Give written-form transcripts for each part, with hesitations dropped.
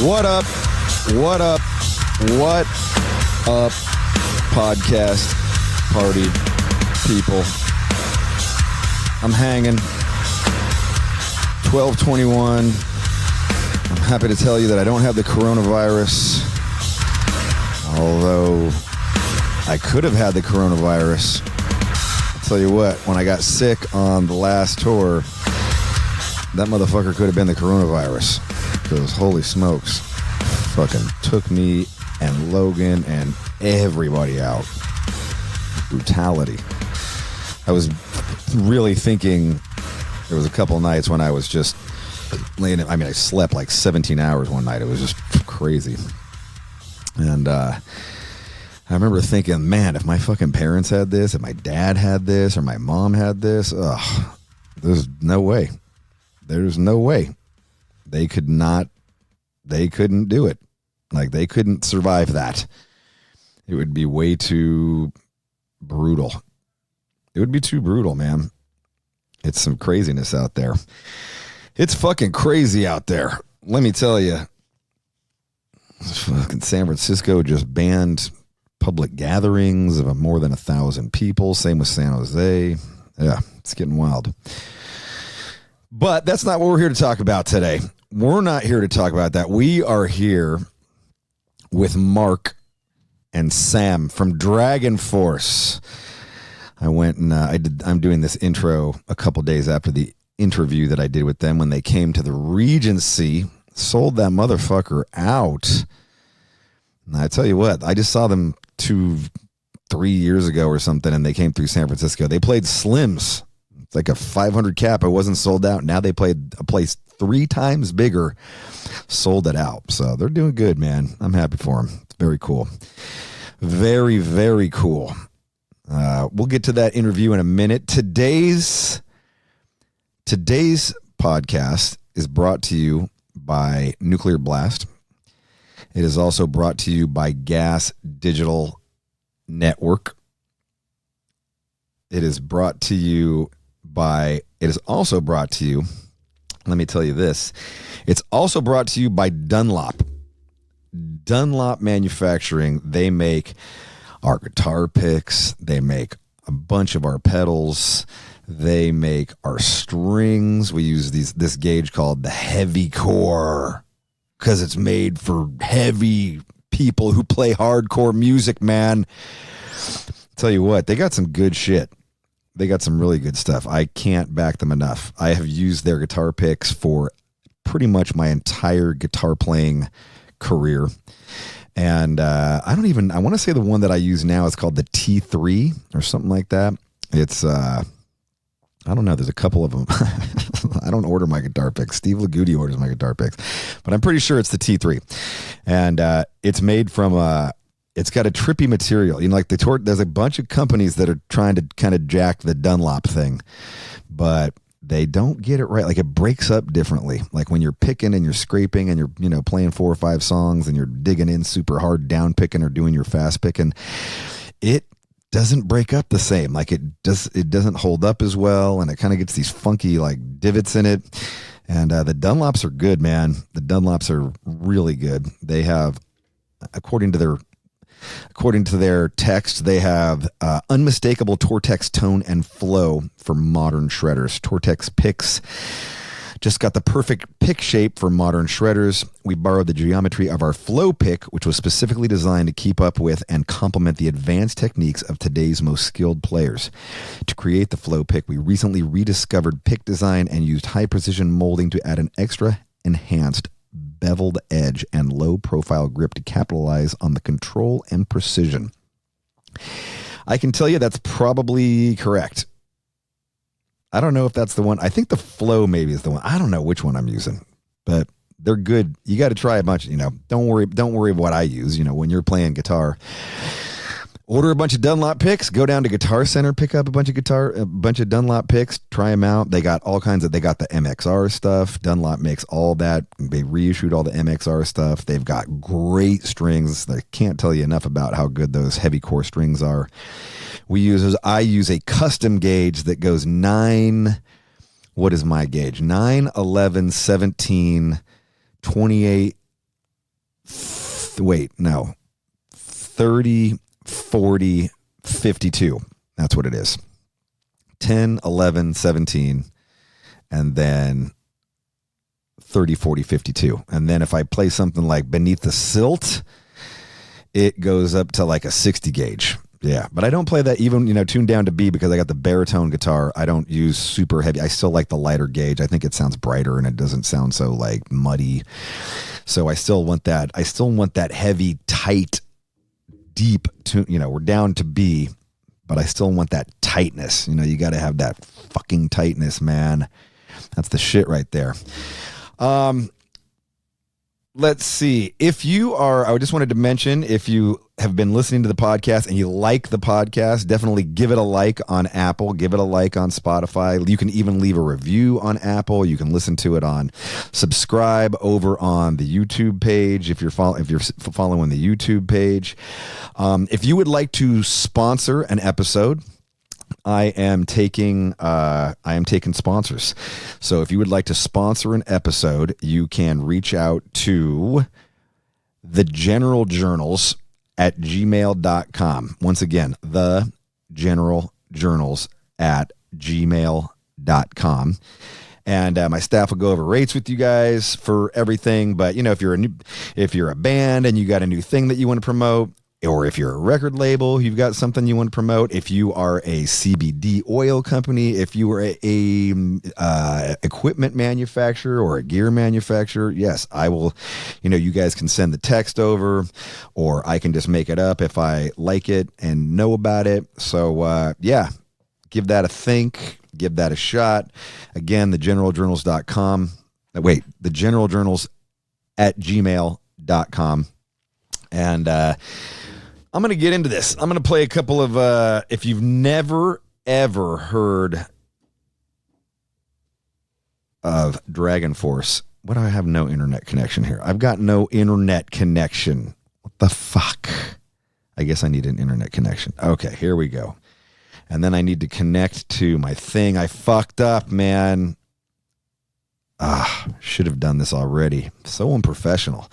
What up? What up? What up? Podcast party people. I'm hanging. 12/21. I'm happy to tell you that I don't have the coronavirus. Although I could have had the coronavirus. I'll tell you what, when I got sick on the last tour, that motherfucker could have been the coronavirus. Because holy smokes, fucking took me and Logan and everybody out. Brutality. I was really thinking there was a couple nights when I was just laying in, I slept like 17 hours one night. It was just crazy. And I remember thinking, man, if my fucking parents had this, if my dad had this, or my mom had this, there's no way. There's no way. They couldn't do it. Like, they couldn't survive that. It would be way too brutal. It would be too brutal, man. It's some craziness out there. It's fucking crazy out there. Let me tell you. Fucking San Francisco just banned public gatherings of more than 1,000 people. Same with San Jose. Yeah, it's getting wild. But that's not what we're here to talk about today. We're not here to talk about that. We are here with Marc and Sam from Dragonforce. I went and I'm doing this intro a couple days after the interview that I did with them when they came to the Regency. Sold that motherfucker out. And I tell you what, I just saw them 2-3 years ago or something, and they came through San Francisco. They played Slims. It's like a 500 cap. It wasn't sold out. Now they played a place 3 times bigger, sold it out. So they're doing good, man. I'm happy for them. It's very cool. Very, very cool. We'll get to that interview in a minute. Today's podcast is brought to you by Nuclear Blast. It is also brought to you by Gas Digital Network. It is also brought to you, let me tell you this, it's also brought to you by Dunlop. Dunlop Manufacturing. They make our guitar picks. They make a bunch of our pedals. They make our strings. We use this gauge called the Heavy Core because it's made for heavy people who play hardcore music, man. Tell you what, they got some good shit. They got some really good stuff. I can't back them enough. I have used their guitar picks for pretty much my entire guitar playing career. And I want to say the one that I use now is called the T3 or something like that. It's, I don't know. There's a couple of them. I don't order my guitar picks. Steve Lagudi orders my guitar picks, but I'm pretty sure it's the T3. And it's made from it's got a trippy material. You know, like there's a bunch of companies that are trying to kind of jack the Dunlop thing, but they don't get it right. Like, it breaks up differently. Like when you're picking and you're scraping and you're, playing 4 or 5 songs and you're digging in super hard down picking or doing your fast picking, it doesn't break up the same. Like it doesn't hold up as well. And it kind of gets these funky like divots in it. And the Dunlops are good, man. The Dunlops are really good. They have, according to their text, they have unmistakable Tortex tone and flow for modern shredders. Tortex picks just got the perfect pick shape for modern shredders. We borrowed the geometry of our flow pick, which was specifically designed to keep up with and complement the advanced techniques of today's most skilled players. To create the flow pick, we recently rediscovered pick design and used high precision molding to add an extra enhanced beveled edge and low profile grip to capitalize on the control and precision. I can tell you that's probably correct. I don't know if that's the one. I think the flow maybe is the one. I don't know which one I'm using, but they're good. You got to try a bunch, don't worry what I use, when you're playing guitar. Order a bunch of Dunlop picks, go down to Guitar Center, pick up a bunch of Dunlop picks, try them out. They got they got the MXR stuff. Dunlop makes all that. They reissued all the MXR stuff. They've got great strings. I can't tell you enough about how good those heavy core strings are. I use a custom gauge that goes 9, what is my gauge? 9, 11, 17, 28, wait, no, 30, 40, 52. That's what it is. 10, 11, 17, and then 30, 40, 52. And then if I play something like Beneath the Silt, it goes up to like a 60 gauge. Yeah, but I don't play that even, tuned down to B because I got the baritone guitar. I don't use super heavy. I still like the lighter gauge. I think it sounds brighter and it doesn't sound so like muddy. So I still want that. I still want that heavy, tight, deep tune. We're down to B, but I still want that tightness. You got to have that fucking tightness, man. That's the shit right there. Let's see. I just wanted to mention, if you have been listening to the podcast and you like the podcast, definitely give it a like on Apple, give it a like on Spotify. You can even leave a review on Apple. You can listen to it subscribe over on the YouTube page if you're following the YouTube page. If you would like to sponsor an episode, I am taking sponsors. So if you would like to sponsor an episode, you can reach out to thegeneraljournals@gmail.com. Once again, thegeneraljournals@gmail.com. And my staff will go over rates with you guys for everything. But if you're a band and you got a new thing that you want to promote, or if you're a record label, you've got something you want to promote. If you are a CBD oil company, if you are a equipment manufacturer or a gear manufacturer, yes, I will. You guys can send the text over, or I can just make it up if I like it and know about it. So give that a think, give that a shot. Again, thegeneraljournals.com. thegeneraljournals@gmail.com. And I'm going to get into this. I'm going to play a couple of, if you've never, ever heard of Dragonforce. What do I have no internet connection here? I've got no internet connection. What the fuck? I guess I need an internet connection. Okay, here we go. And then I need to connect to my thing. I fucked up, man. Should have done this already. So unprofessional.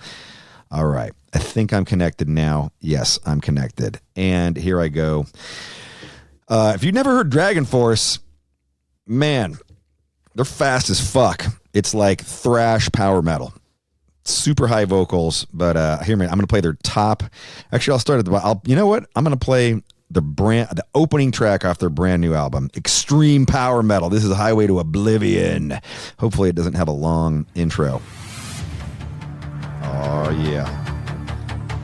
All right. I think I'm connected now. Yes, I'm connected. And here I go. If you've never heard Dragonforce, man, they're fast as fuck. It's like thrash power metal. Super high vocals, but I'm going to play their top. Actually, I'll start at the you know what? I'm going to play the opening track off their brand new album, Extreme Power Metal. This is Highway to Oblivion. Hopefully it doesn't have a long intro. Oh, yeah.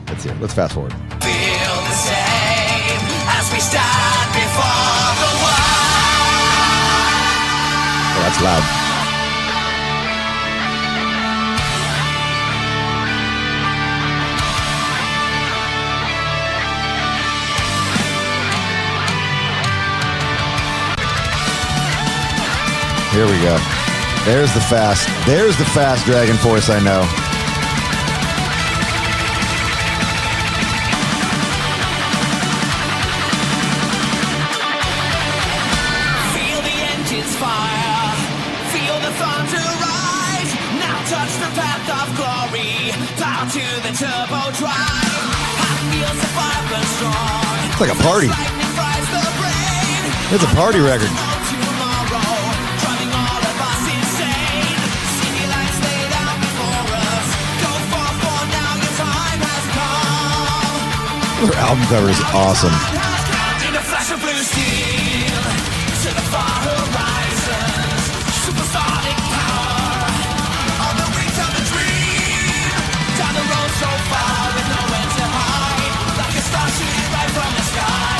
Let's see it. Let's fast forward. Feel the same as we stand before the world. Oh, that's loud. Here we go. There's the fast Dragonforce I know. Turbo drive, feels the fire strong. It's like a party. It's a party record. Their album cover is awesome. In a flash of blue steel, to the far horizons, supersonic power on the wings of a dream. Down the road so far with nowhere to hide, like a star shooting right from the sky.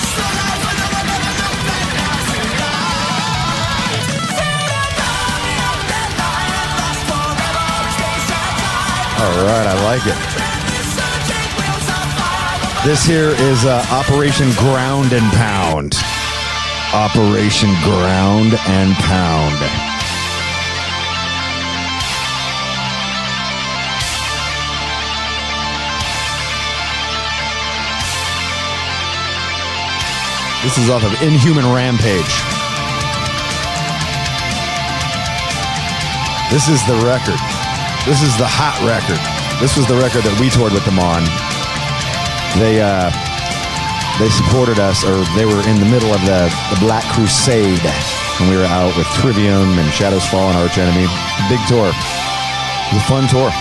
Still alive when no one ever looked back now tonight. Feel the body of that lion, lost forever, space and time. All right, I like it. This here is Operation Ground and Pound. Operation Ground and Pound. This is off of Inhuman Rampage. This is the record. This is the hot record. This was the record that we toured with them on. They supported us, or they were in the middle of the Black Crusade when we were out with Trivium and Shadows Fall and Arch Enemy. Big tour. It was a fun tour.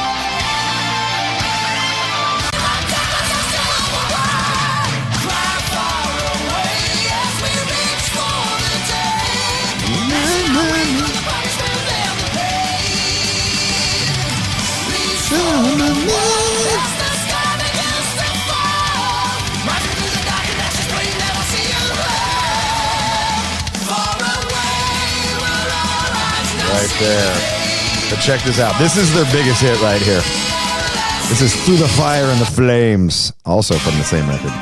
Right there. But check this out. This is their biggest hit right here. This is Through the Fire and the Flames, also from the same record.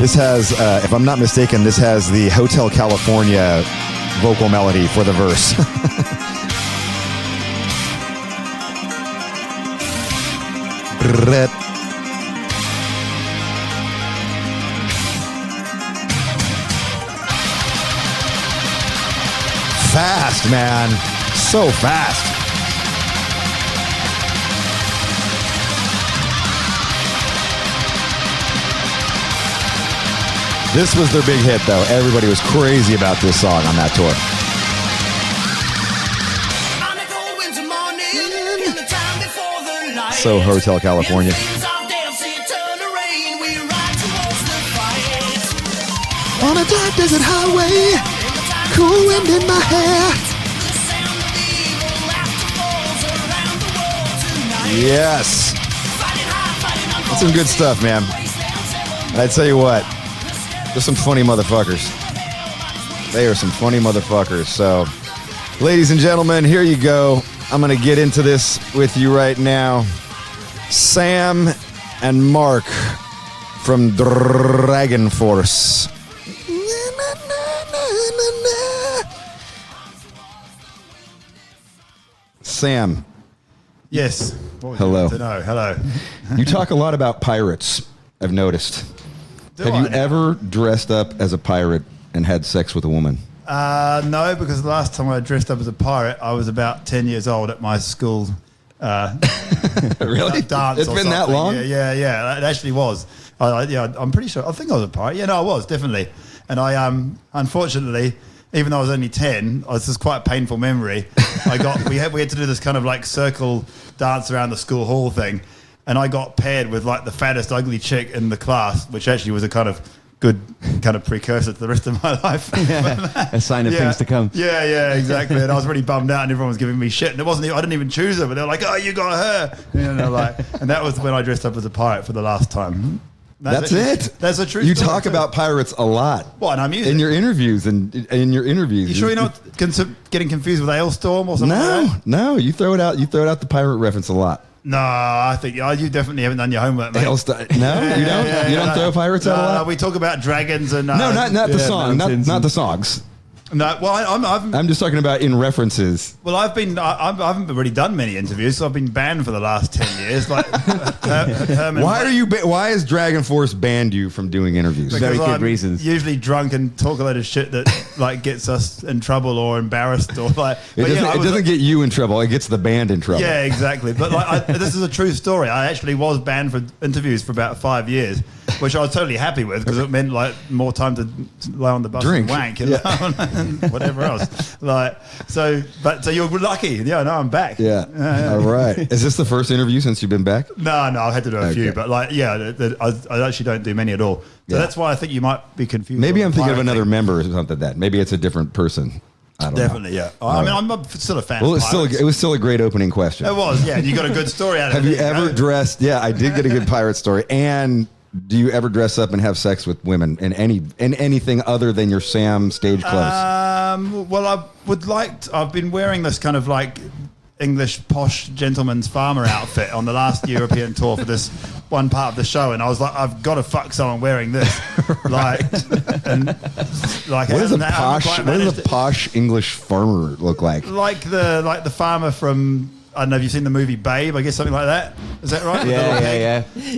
This has, if I'm not mistaken, this has the Hotel California vocal melody for the verse. Fast, man. So fast. This was their big hit, though. Everybody was crazy about this song on that tour. So Hotel California. On a dark desert highway, cool wind in my hair. Yes. That's some good stuff, man. I tell you what, there's some funny motherfuckers. They are some funny motherfuckers. So, ladies and gentlemen, here you go. I'm going to get into this with you right now. Sam and Marc from Dragonforce. Sam. Yes. Hello. Hello. You talk a lot about pirates, I've noticed. Have you ever dressed up as a pirate and had sex with a woman? No, because the last time I dressed up as a pirate, I was about 10 years old at my school. Really? Dance. It's been that long? Yeah. It actually was. I'm pretty sure. I think I was a pirate. Yeah, no, I was definitely. And I unfortunately, even though I was only 10, this is quite a painful memory. We had to do this kind of like circle dance around the school hall thing, and I got paired with like the fattest ugly chick in the class, which actually was a kind of good kind of precursor to the rest of my life. Yeah, a sign of things to come. Yeah, exactly. And I was really bummed out, and everyone was giving me shit. And I didn't even choose her, but they were like, "Oh, you got her," and that was when I dressed up as a pirate for the last time. That's it. That's a true You story. talk about pirates a lot. What, and in your interviews You sure you're not getting confused with Ailstorm or something like that? No, you throw it out the pirate reference a lot. No, I think you definitely haven't done your homework, mate. No, you don't. You don't throw pirates out a lot. No, we talk about dragons and no, not the song, not the songs. No, well, I'm just talking about in references. Well, I haven't really done many interviews, so I've been banned for the last 10 years. Like, Why has Dragonforce banned you from doing interviews? Very good reasons. Usually drunk and talk a load of shit that like gets us in trouble or embarrassed or like. It doesn't get you in trouble. It gets the band in trouble. Yeah, exactly. But like, this is a true story. I actually was banned for interviews for about 5 years, which I was totally happy with because it meant like more time to lie on the bus Drink. and wank, and whatever else. Like so you're lucky. Yeah, no, I'm back. Yeah. All right. Is this the first interview since you've been back? No, I had to do a few, but like, I actually don't do many at all. So that's why I think you might be confused. Maybe I'm thinking of another member or something. Maybe it's a different person. I don't know. Yeah. I mean, I'm still a fan. Well, of it was still a great opening question. It was, yeah. And you got a good story out of it. Have you ever dressed? Yeah, I did get a good pirate story. And do you ever dress up and have sex with women in anything other than your Sam stage clothes? Well, I would like. I've been wearing this kind of like English posh gentleman's farmer outfit on the last European tour for this one part of the show, and I was like, I've got to fuck someone wearing this. Right. What does a posh English farmer look like? Like the farmer from, I don't know, have you seen the movie Babe? I guess something like that. Is that right?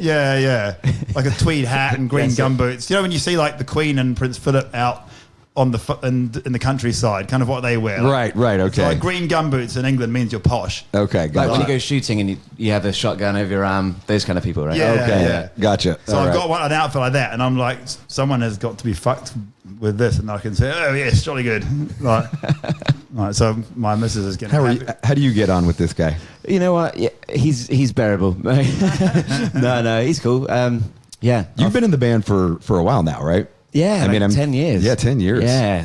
Yeah. Like a tweed hat and green gumboots. You know when you see like the Queen and Prince Philip out on in the countryside, kind of what they wear. Right, okay. So like green gumboots in England means you're posh. Okay, Like when you go shooting and you have a shotgun over your arm, those kind of people, right? Yeah, Okay, gotcha. So All I've right. got an outfit like that, and I'm like, someone has got to be fucked with this, and I can say, oh yes, jolly good. Like, right, so my missus is getting. How do you get on with this guy? You know what? Yeah, he's bearable. No, he's cool. Yeah, You've been in the band for a while now, right? Yeah, I mean, like 10 years. Yeah, 10 years. Yeah,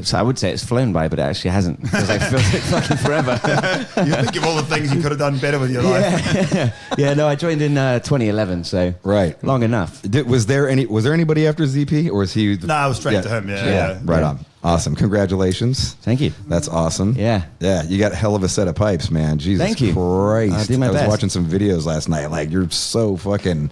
so I would say it's flown by, but it actually hasn't, because I feel like fucking forever. You think of all the things you could have done better with your life. Yeah, no, I joined in 2011, so Right. long enough. Was there anybody after ZP, or was he? No, I was straight to him. Yeah. Right on. Awesome. Congratulations. Thank you. That's awesome. Yeah. Yeah. You got a hell of a set of pipes, man. Jesus Thank you. Christ. I'll do my I was best. watching some videos last night. Like, you're so fucking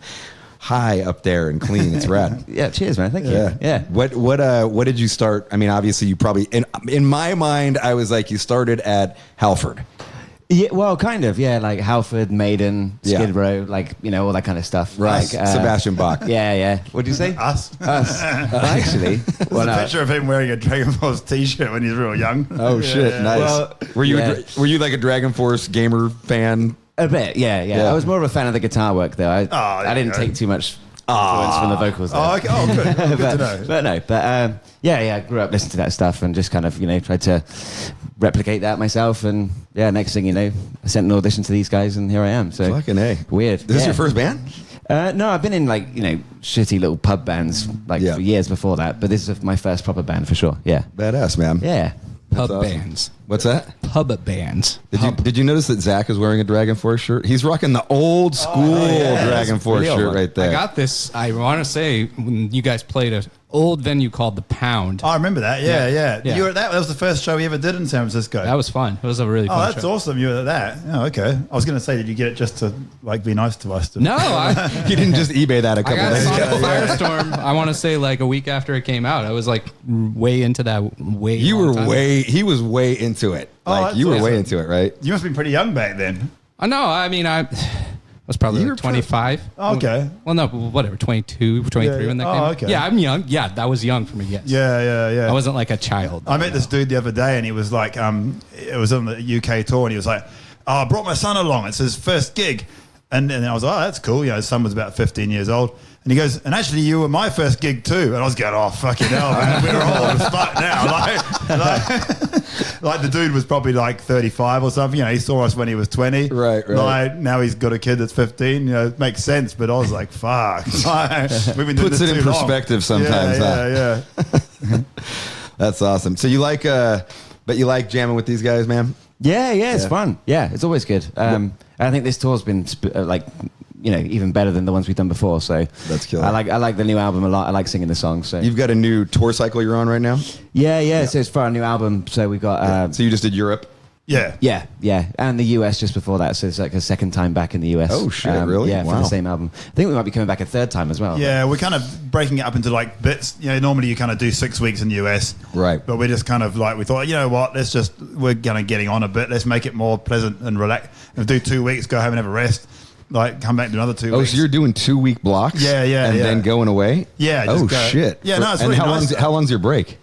high up there and clean. It's rad. Yeah, cheers, man. Thank you. Yeah. What did you start? I mean, obviously you probably, in my mind, I was like, you started at Halford. Yeah, well, kind of, yeah, like Halford, Maiden, Yeah. Skid Row, like, you know, all that kind of stuff. Right. Like, Sebastian Bach. Yeah. What did you say? Us. Us. Well, actually, There's a picture of him wearing a Dragonforce t-shirt when he's real young. Oh shit! Nice. Well, were you yeah. were you like a Dragonforce gamer fan? A bit, yeah. I was more of a fan of the guitar work, though. there I you didn't go. take too much influence from the vocals there. Oh, okay. Oh, good. Good to know. But I grew up listening to that stuff and just kind of, you know, tried to replicate that myself. And yeah, next thing you know, I sent an audition to these guys and here I am. So Fucking A. weird. This is your first band? No, I've been in like, you know, shitty little pub bands like for years before that. But this is my first proper band for sure. Yeah. Badass, man. Yeah. Pub awesome. bands. What's that? Pub bands. Did you notice that Zach is wearing a Dragonforce shirt? He's rocking the old school Dragonforce real shirt one. right there. I got this, I want to say, when you guys played an old venue called The Pound. I remember that. Yeah. Yeah. You were at that. That was the first show we ever did in San Francisco. That was fun. It was a really Oh, fun that's show. awesome. You were at that. Oh, okay. I was going to say, did you get it just to like be nice to us? No, He didn't just eBay that a I couple got days Sonic ago. Firestorm, I want to say like a week after it came out. I was like way into that way. You long were time. he was way into it. Oh, Like, that's you were awesome. way into it, right? You must have been pretty young back then. No, I mean, I was probably You were like 25. Oh, okay. Well, no, whatever, 22, 23 Yeah, when that yeah. came Oh, out. okay. Yeah, I'm young. Yeah, that was young for me, yes. Yeah. I wasn't like a child. I met this dude the other day, and he was like, it was on the UK tour, and he was like, oh, I brought my son along. It's his first gig. And I was like, oh, that's cool. You know, his son was about 15 years old. And he goes, and actually, you were my first gig too. And I was going, oh, fucking hell, man. We're old as fuck now. Like the dude was probably like 35 or something. You know, he saw us when he was 20. Right. Like, now he's got a kid that's 15. You know, it makes sense. But I was like, fuck. Like, we've been doing Puts this it in too long. perspective sometimes, Yeah. That's awesome. So you like but you like jamming with these guys, man? Yeah, it's fun. Yeah, it's always good. I think this tour's been like, you know, even better than the ones we've done before. So That's killer. I like the new album a lot. I like singing the songs. So You've got a new tour cycle you're on right now? yeah. So it's for our new album. So we got So you just did Europe? Yeah. yeah, and the US just before that. So it's like a second time back in the US. Oh, shit, really? Yeah, for Wow. the same album. I think we might be coming back a third time as well. Yeah, we're kind of breaking it up into like bits. You know, normally you kind of do 6 weeks in the US. Right. But we're just kind of like, we thought, you know what, we're kind of getting on a bit. Let's make it more pleasant and relax. If we do 2 weeks, go home and have a rest. Like, come back and do another 2 Oh, weeks. so you're doing 2 week blocks? Yeah, And then going away? Yeah, Oh, just go. shit. Yeah, no, it's and really how nice. how long's your break?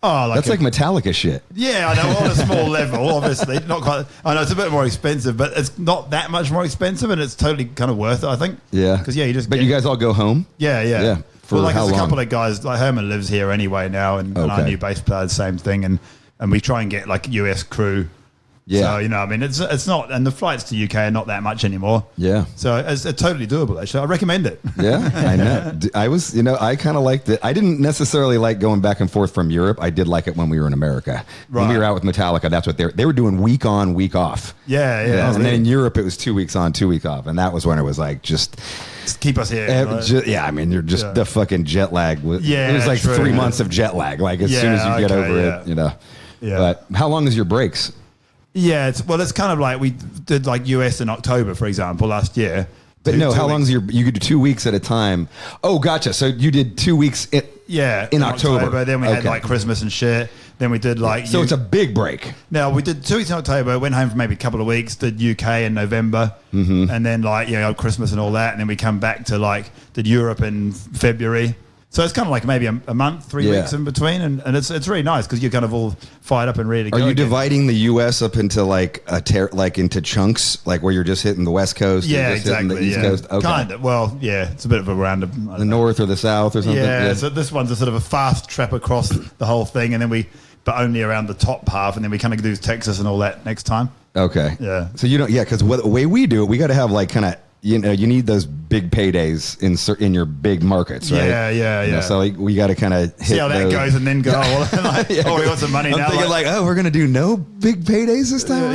Oh, That's like Metallica shit. Yeah, I know, on a small level, obviously. Not quite. I know it's a bit more expensive, but it's not that much more expensive, and it's totally kind of worth it, I think. Yeah. Because, yeah, you just But you guys all go home? Yeah. Yeah. For Well, like, how there's a couple long? of guys, like Herman lives here anyway now, and our Okay. new bass player, the same thing, and we try and get like US crew. Yeah. So, you know, I mean, it's not, and the flights to UK are not that much anymore. Yeah. So it's totally doable, actually. I recommend it. Yeah, I know. I was, I kind of liked it. I didn't necessarily like going back and forth from Europe. I did like it when we were in America. When we Right. were out with Metallica, that's what they were doing week on, week off. Yeah. And then in Europe, it was 2 weeks on, 2 week off. And that was when it was like just keep us here. right? I mean, you're just Yeah. the fucking jet lag. Yeah, It was like true. 3 months of jet lag. Like as soon as you get over it, Yeah. But how long is your breaks? Yeah, it's kind of like we did like US in October, for example, last year. But no, how weeks. long's you could do 2 weeks at a time. Oh, gotcha. So you did 2 weeks in October. Then we had Okay. like Christmas and shit. Then we did like So it's a big break. Now we did 2 weeks in October. Went home for maybe a couple of weeks. Did UK in November, and then like Christmas and all that. And then we come back to did Europe in February. So it's kind of like maybe a month, 3 weeks in between, and it's really nice because you're kind of all fired up and ready to go. Are you again. dividing the U.S. up into like into chunks, like where you're just hitting the West Coast? Yeah, and just hitting exactly. the East Coast? Okay. Kind of. Well, yeah, it's a bit of a random. The North or the South or something? Yeah, so this one's a sort of a fast trap across the whole thing, and then but only around the top half, and then we kind of do Texas and all that next time. Okay. Yeah. So you don't, because the way we do it, we got to have like kind of, you need those big paydays in your big markets, right? Yeah. So like, we got to kind of See how that goes, and then go. We got some money I'm now. thinking we're gonna do no big paydays this time.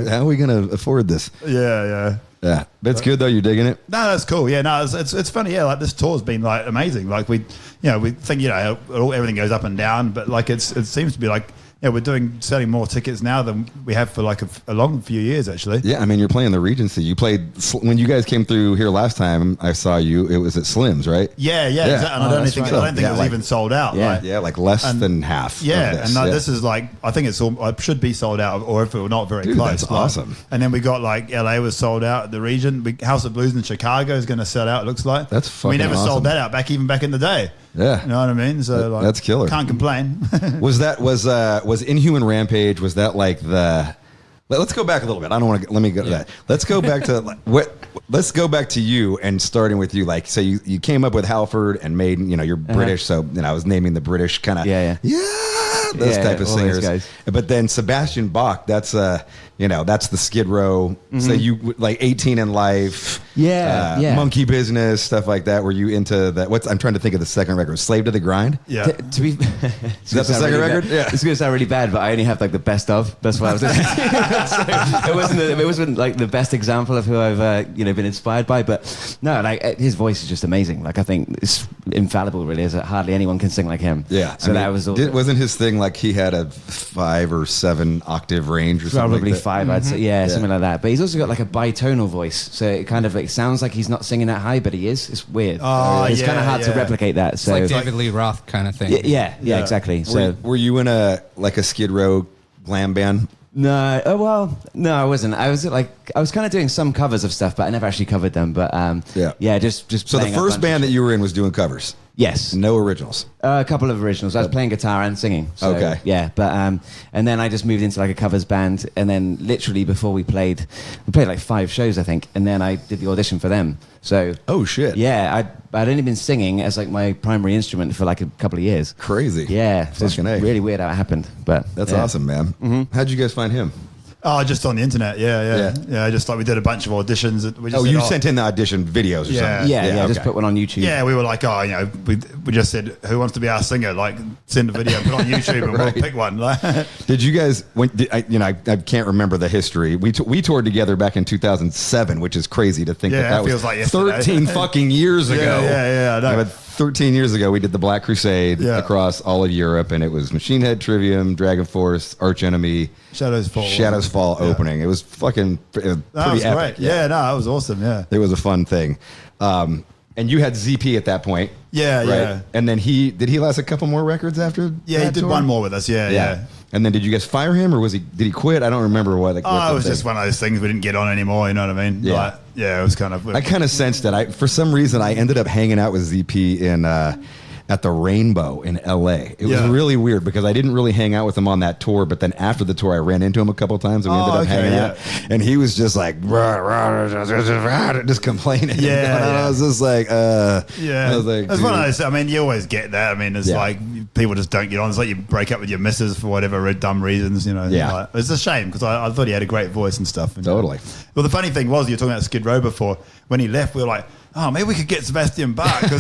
How are we gonna afford this? Yeah. Yeah, but it's good though. You're digging it. No, that's cool. Yeah, no, it's funny. Yeah, like this tour's been like amazing. Like we think everything goes up and down, but like it seems to be like. Yeah, we're selling more tickets now than we have for like a long few years, actually. Yeah, I mean, you're playing the Regency. You played when you guys came through here last time. I saw you. It was at Slim's, right? Yeah. Exactly. And I don't think it was like, even sold out. Yeah, like less than half. Yeah, of this. and this is like I think it should be sold out, or if it were not very Dude, close. that's awesome. And then we got like LA was sold out at the Regent. House of Blues in Chicago is going to sell out. It looks like That's fucking we never awesome. sold that out back in the day. Yeah, you know what I mean. So like, that's killer. Can't complain. was Inhuman Rampage? Was that like the? Let's go back a little bit. I don't want to. Let me go to that. Let's go back to Let's go back to you and starting with you. Like, so you came up with Halford and Maiden. You're British, so I was naming the British kind of those type of singers. Guys. But then Sebastian Bach. That's that's the Skid Row. So you like 18 in Life. Monkey Business, stuff like that. Were you into that? I'm trying to think of the second record. Slave to the Grind. Yeah. To be, Is that the second record? Yeah. It's going to sound really bad, but I only have like the best of. That's why I was. So it wasn't like the best example of who I've been inspired by, but no, like his voice is just amazing. Like I think it's infallible, really. Is that hardly anyone can sing like him. Yeah. So that was wasn't his thing like he had a 5 or 7 octave range or something? Probably like that? 5, I'd say. Something like that. But he's also got like a bitonal voice, so it kind of like sounds like he's not singing that high, but he is. It's weird. It's kind of hard to replicate that. So it's like David Lee Roth kind of thing. Yeah, exactly. So were you in a Skid Row glam band? No, no, I wasn't. I was kind of doing some covers of stuff, but I never actually covered them. But just So the first band that you were in was doing covers. Yes. No originals. A couple of originals. I was playing guitar and singing. So, Okay. Yeah, but and then I just moved into like a covers band, and then literally before we played like 5 shows, I think, and then I did the audition for them. So. Oh shit. Yeah, I'd only been singing as like my primary instrument for like a couple of years. Crazy. Yeah, so it's Fucking A. really weird how it happened, but That's awesome, man. How'd you guys find him? Oh, just on the internet. Yeah. Just like we did a bunch of auditions. We just You sent in the audition videos or Yeah. something? Yeah, just okay. put one on YouTube. Yeah, we were like, we just said, who wants to be our singer? Like, send a video, put it on YouTube, and Right. we'll pick one. Did you guys? I can't remember the history. We toured together back in 2007, which is crazy to think Yeah, that it was feels like yesterday. 13 fucking years ago. Yeah, I know. But 13 years ago, we did the Black Crusade Yeah. across all of Europe, and it was Machine Head, Trivium, Dragonforce, Arch Enemy, Shadows Fall. Fall opening. It was fucking pretty That was epic. great. Yeah, no, that was awesome. Yeah. It was a fun thing. And you had ZP at that point. Yeah, right? yeah. And then did he last a couple more records after? Yeah, he that did tour? one more with us. Yeah. And then did you guys fire him, or did he quit? I don't remember what. It was just one of those things we didn't get on anymore. You know what I mean? Yeah. It was kind of. I kind of sensed that. For some reason, I ended up hanging out with ZP at the Rainbow in LA. It was really weird because I didn't really hang out with him on that tour, but then after the tour I ran into him a couple of times and we ended up hanging out, and he was just like just complaining. Yeah, and I was just like I was like, it's one of those. I mean, you always get that. I mean, it's Yeah. like people just don't get on. It's like you break up with your missus for whatever dumb reasons, you know. Yeah. Like, it's a shame because I thought he had a great voice and stuff. And, Totally. Well, the funny thing was, you were talking about Skid Row before. When he left, we were like, oh, maybe we could get Sebastian Bach. And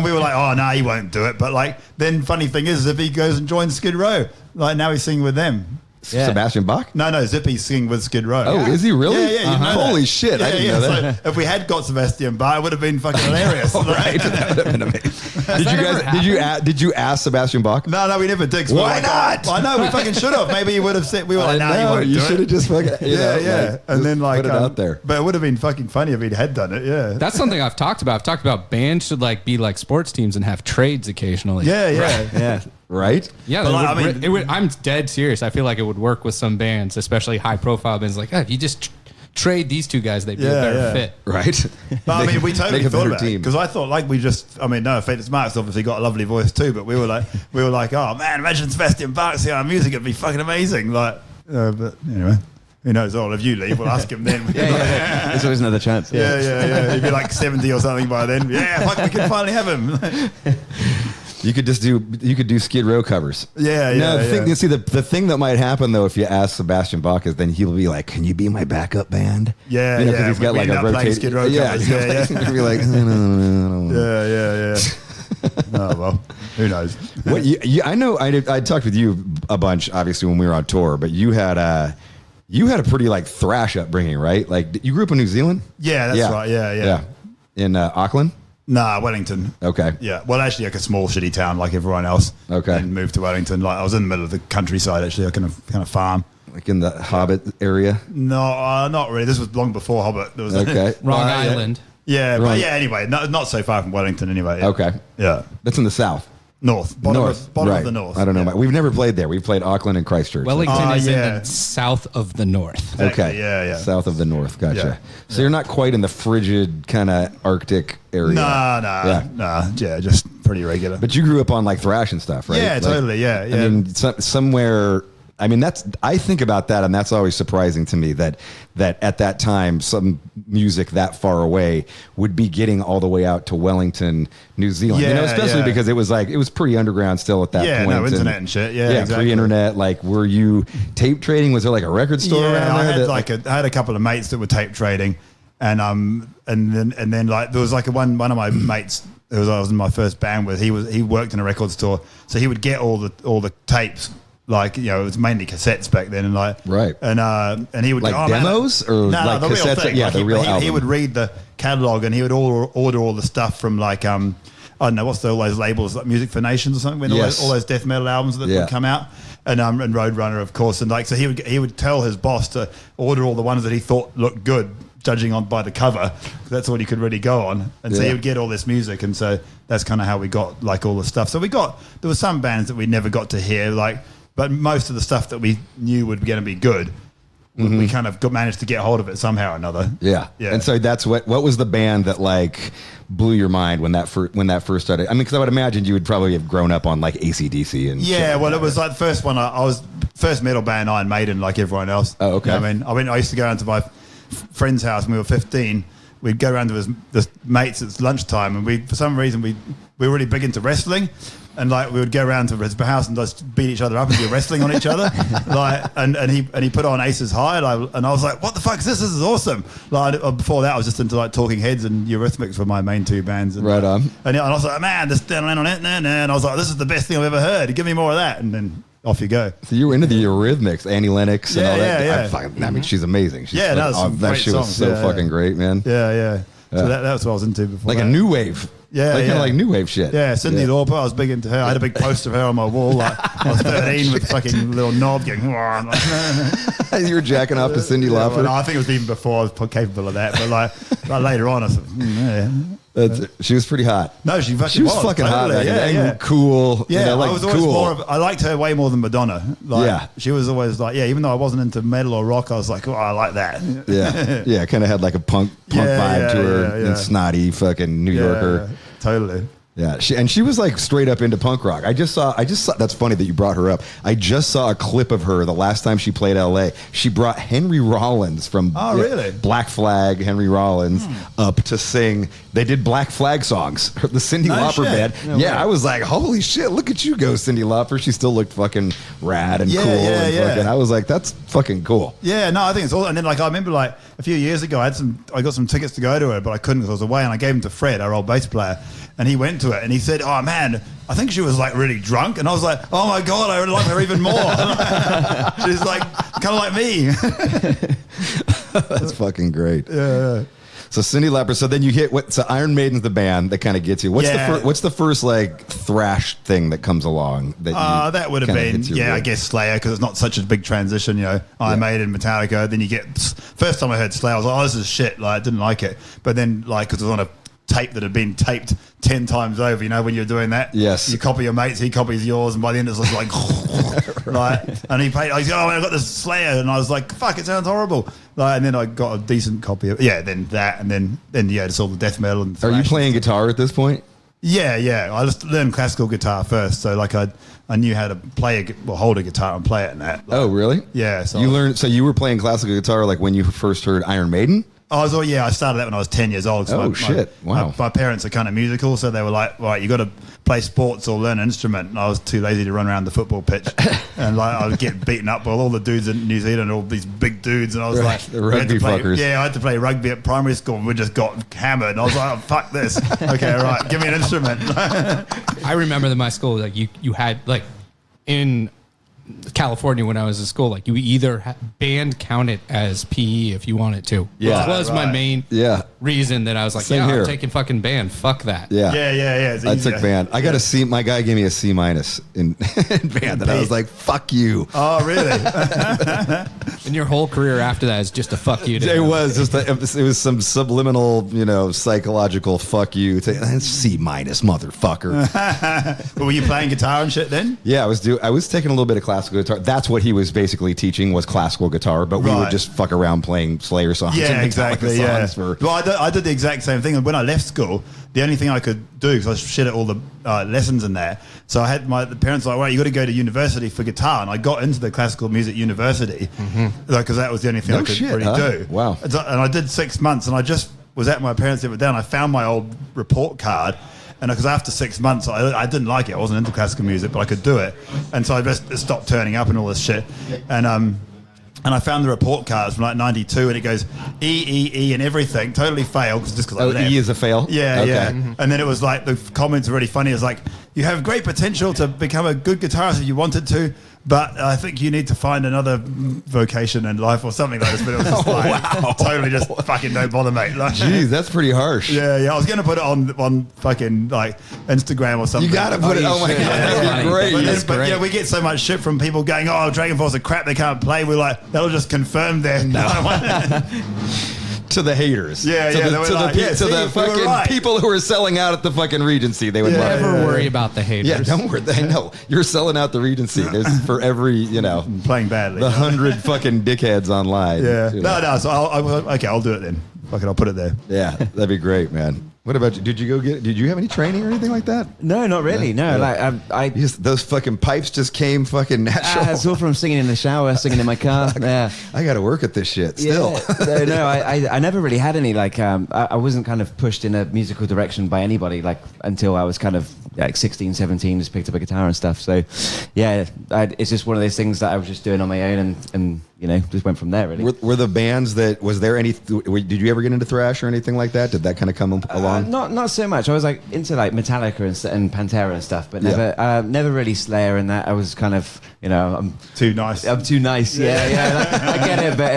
we were like, oh, no, he won't do it. But like, then funny thing is, if he goes and joins Skid Row, like now he's singing with them. Yeah. Sebastian Bach? No, Zippy's singing with Skid Row. Oh, is he really? Yeah, you know Holy that. shit, I didn't know that. So if we had got Sebastian Bach, it would have been fucking hilarious. Right. That would have been amazing. Did you ask Sebastian Bach? No, we never did. Why not? I know, we fucking should have. Maybe he would have said, we were like, no, he won't you do should it. have just fucking, And then like, put it out there. But it would have been fucking funny if he had done it, yeah. That's something I've talked about. I've talked about bands should like be like sports teams and have trades occasionally. Yeah. Right? Yeah, But, like, it would, I'm dead serious. I feel like it would work with some bands, especially high-profile bands. Like, if you just trade these two guys, they'd be a Yeah, better yeah. fit. Right? But I mean, we totally Make a thought better about it team. because I thought like no offense, Mark's obviously got a lovely voice too, but we were like, oh man, imagine Sebastian Bach singing our music, it'd be fucking amazing. Like, but anyway, who knows? Oh, if you leave, we'll ask him then. Yeah. There's always another chance. yeah. He'd be like 70 or something by then. Yeah, fuck, we can finally have him. You could do Skid Row covers. Yeah, No, yeah. the thing that might happen though, if you ask Sebastian Bach, is then he'll be like, "Can you be my backup band?" Yeah, you know, yeah. He's got We like end a up playing rotating. Skid Row yeah, covers. he'll be like, no. Yeah. Oh well, who knows? What I know, I talked with you a bunch, obviously when we were on tour, but you had a pretty like thrash upbringing, right? Like you grew up in New Zealand. Yeah, that's right. Yeah. In Auckland. Nah, Wellington. Okay. Yeah, well, actually, like a small shitty town like everyone else. Okay. And moved to Wellington. Like I was in the middle of the countryside. Actually, I kind of farm. Like in the Hobbit area. No, not really. This was long before Hobbit. There was Okay. Wrong yeah. island. Yeah, Right. but yeah. Anyway, not so far from Wellington. Anyway. Yeah. Okay. Yeah. That's in the south. North. Bottom right. of the north. I don't know. Yeah. We've never played there. We've played Auckland and Christchurch. Wellington is in yeah. the south of the north. Exactly, Okay. yeah. South of the north. Gotcha. Yeah. So you're not quite in the frigid kind of Arctic area. Nah. Yeah, just pretty regular. But you grew up on like thrash and stuff, right? Yeah, Like, totally. Yeah. I mean, somewhere. I mean, I think about that, and that's always surprising to me that at that time, some music that far away would be getting all the way out to Wellington, New Zealand. Yeah, especially yeah. because it was pretty underground still at that Yeah, point. no internet and shit. Yeah, exactly. Pre-internet. Like, were you tape trading? Was there like a record store around I there? had I had a couple of mates that were tape trading, and then like there was like one of my mates I was in my first band with. He worked in a record store, so he would get all the tapes. Like, you know, it was mainly cassettes back then, and like, Right. And he would Like go, demos or like the real cassettes? thing. Yeah, Like the real he album. would read the catalog, and he would order all the stuff from like I don't know all those labels like Music for Nations or something. When Yes. all those death metal albums that Yeah. would come out, and Roadrunner, of course, and like so he would tell his boss to order all the ones that he thought looked good, judging on by the cover. That's all he could really go on, and so Yeah. he would get all this music, and so that's kind of how we got like all the stuff. So there were some bands that we never got to hear, like. But most of the stuff that we knew would going to be good, we kind of managed to get hold of it somehow or another. Yeah. Yeah. And so that's what was the band that like blew your mind when that first started? I mean, because I would imagine you would probably have grown up on like AC/DC and shit Yeah, like well, that, it was like the first one. I was first metal band Iron Maiden, like everyone else. Oh, okay. You know what I mean, I used to go around to my friend's house when we were 15. We'd go around to his mates at lunchtime, and for some reason we were really big into wrestling. And like we would go around to his house and just beat each other up and do wrestling on each other, like and he put on Aces High, and I was like, what the fuck is this? This is awesome. Like before that, I was just into like Talking Heads and Eurythmics were my main two bands. And, Right on. And I was like, man, this on it, and I was like, this is the best thing I've ever heard. Give me more of that, and then off you go. So you were into the Eurythmics, Annie Lennox, and Yeah, all that. yeah. I mean, she's amazing. She's Yeah, fucking- that was some that great shit was songs. so Yeah, fucking yeah. great, man. Yeah. So that's what I was into before. Like that. a new wave. Yeah, like kind yeah. of like new wave shit. Yeah, Cyndi Lauper, I was big into her. I had a big poster of her on my wall. Like, I was 13 with a fucking little knob going, I'm like, You were jacking off to Cyndi yeah, Lauper. well, I think it was even before I was capable of that. But like later on, I said, yeah. She was pretty hot. No, she She was fucking hot. totally, Back then. yeah. And cool. Yeah, you know, like I was always cool. I liked her way more than Madonna. Like, Yeah. She was always like, even though I wasn't into metal or rock, I was like, oh, I like that. Yeah, kind of had like a punk Yeah, vibe to her, yeah. and snotty fucking New Yorker. Totally. Yeah, she was like straight up into punk rock. I just saw. That's funny that you brought her up. I just saw a clip of her the last time she played L.A. She brought Henry Rollins from really? Black Flag, Henry Rollins up to sing. They did Black Flag songs. The Cyndi No Lauper shit. band. No Yeah, way. I was like, holy shit! Look at you go, Cyndi Lauper. She still looked fucking rad and Yeah, cool. yeah, and yeah. fucking, I was like, that's fucking cool. Yeah, no, I think it's all. And then like I remember like a few years ago, I got some tickets to go to it, but I couldn't because I was away, and I gave them to Fred, our old bass player, and he went to it, and he said, "Oh man, I think she was like really drunk," and I was like, "Oh my god, I would like her even more." She's like kind of like me. That's fucking great. Yeah. So Cyndi Lauper. So then you hit what? So Iron Maiden's the band that kind of gets you. What's Yeah. what's the first like thrash thing that comes along? That would have kinda been, hits you I with? guess Slayer, because it's not such a big transition, you know. Iron Maiden, Metallica. Then you get first time I heard Slayer, I was like, "Oh, this is shit." Like, I didn't like it. But then, like, because it was on tape that had been taped 10 times over. You know, when you're doing that, Yes. you copy your mates, he copies yours, and by the end it's like, like, and he played. I said, "Oh, I got this Slayer," and I was like, "Fuck, it sounds horrible." Like, and then I got a decent copy of then that, and then it's all the death metal and. Are you thrash playing and stuff. guitar at this point? Yeah. I just learned classical guitar first, so like I knew how to hold a guitar and play it and that. Like, Oh, really? yeah. So You learned. So you were playing classical guitar like when you first heard Iron Maiden? I started that when I was 10 years old. So Oh, shit. Wow. My parents are kind of musical, so they were like, right, you got to play sports or learn an instrument. And I was too lazy to run around the football pitch. And like I would get beaten up by all the dudes in New Zealand, all these big dudes. And I was Right, like, the we had rugby to play, fuckers. Yeah, I had to play rugby at primary school, and we just got hammered. And I was like, oh, fuck this. Okay, right, give me an instrument. I remember that my school, like you had like in California when I was in school, like you either band counted as PE if you wanted to. Yeah. Which was my Right. main Yeah. reason that I was like, Same here. I'm taking fucking band. Fuck that. Yeah. Yeah. It's I easier. took band. I got a C. My guy gave me a C- in band, and I was like, "Fuck you." Oh, really? And your whole career after that is just a fuck you. To It them. was just it was some subliminal, psychological "fuck you" to C-, motherfucker. But were you playing guitar and shit then? Yeah, I was taking a little bit of classical guitar. That's what he was basically teaching was classical guitar, but we would Right. just fuck around playing Slayer songs. Yeah, and Metallica exactly. Yeah. songs for- Well, I did the exact same thing. And when I left school, the only thing I could do, because I was shit at all the lessons in there, so I had the parents like, "Well, you got to go to university for guitar," and I got into the classical music university because that was the only thing No I could shit, really huh? do. Wow. And I did 6 months, and I just was at my parents the other day, and I found my old report card. And because after 6 months, I didn't like it. I wasn't into classical music, but I could do it. And so I just stopped turning up and all this shit. And I found the report cards from like 92, and it goes E, and everything. Totally failed just because I Oh, left. E is a fail? Yeah, Okay. yeah. And then it was like, the comments are really funny. It's like, you have great potential to become a good guitarist if you wanted to, but I think you need to find another vocation in life or something like this. But it was just like, totally just fucking don't bother, mate. Like, Jeez, that's pretty harsh. yeah. I was going to put it on fucking like Instagram or something. You gotta put it. Oh my god, that'd be great. But, That's but great. yeah, we get so much shit from people going, "Oh, Dragonforce are crap. They can't play." We're like, that'll just confirm their To the haters. Yeah, to yeah, the, they were to like, the, yeah, to see, the we were fucking right. people who are selling out at the fucking Regency. They would Yeah, love it. Never worry about the haters. Yeah, don't worry. They know you're selling out the Regency. There's for every, playing badly. the 100 fucking dickheads online. Yeah. You know. No. So I'll do it then. Fucking, I'll put it there. Yeah, that'd be great, man. What about you? Did you have any training or anything like that? No, not really. No, Yeah. like Those fucking pipes just came fucking natural. it's all from singing in the shower, singing in my car. Yeah. I got to work at this shit still. Yeah. No, I never really had any like I wasn't kind of pushed in a musical direction by anybody like until I was kind of like 16, 17, just picked up a guitar and stuff. So yeah, it's just one of those things that I was just doing on my own and just went from there really. Were the bands was there any? Did you ever get into thrash or anything like that? Did that kind of come along? Not so much. I was like into like Metallica and Pantera and stuff, but Yeah. never really Slayer and that. I was kind of I'm Too nice. too nice. Yeah. Like, I get it, but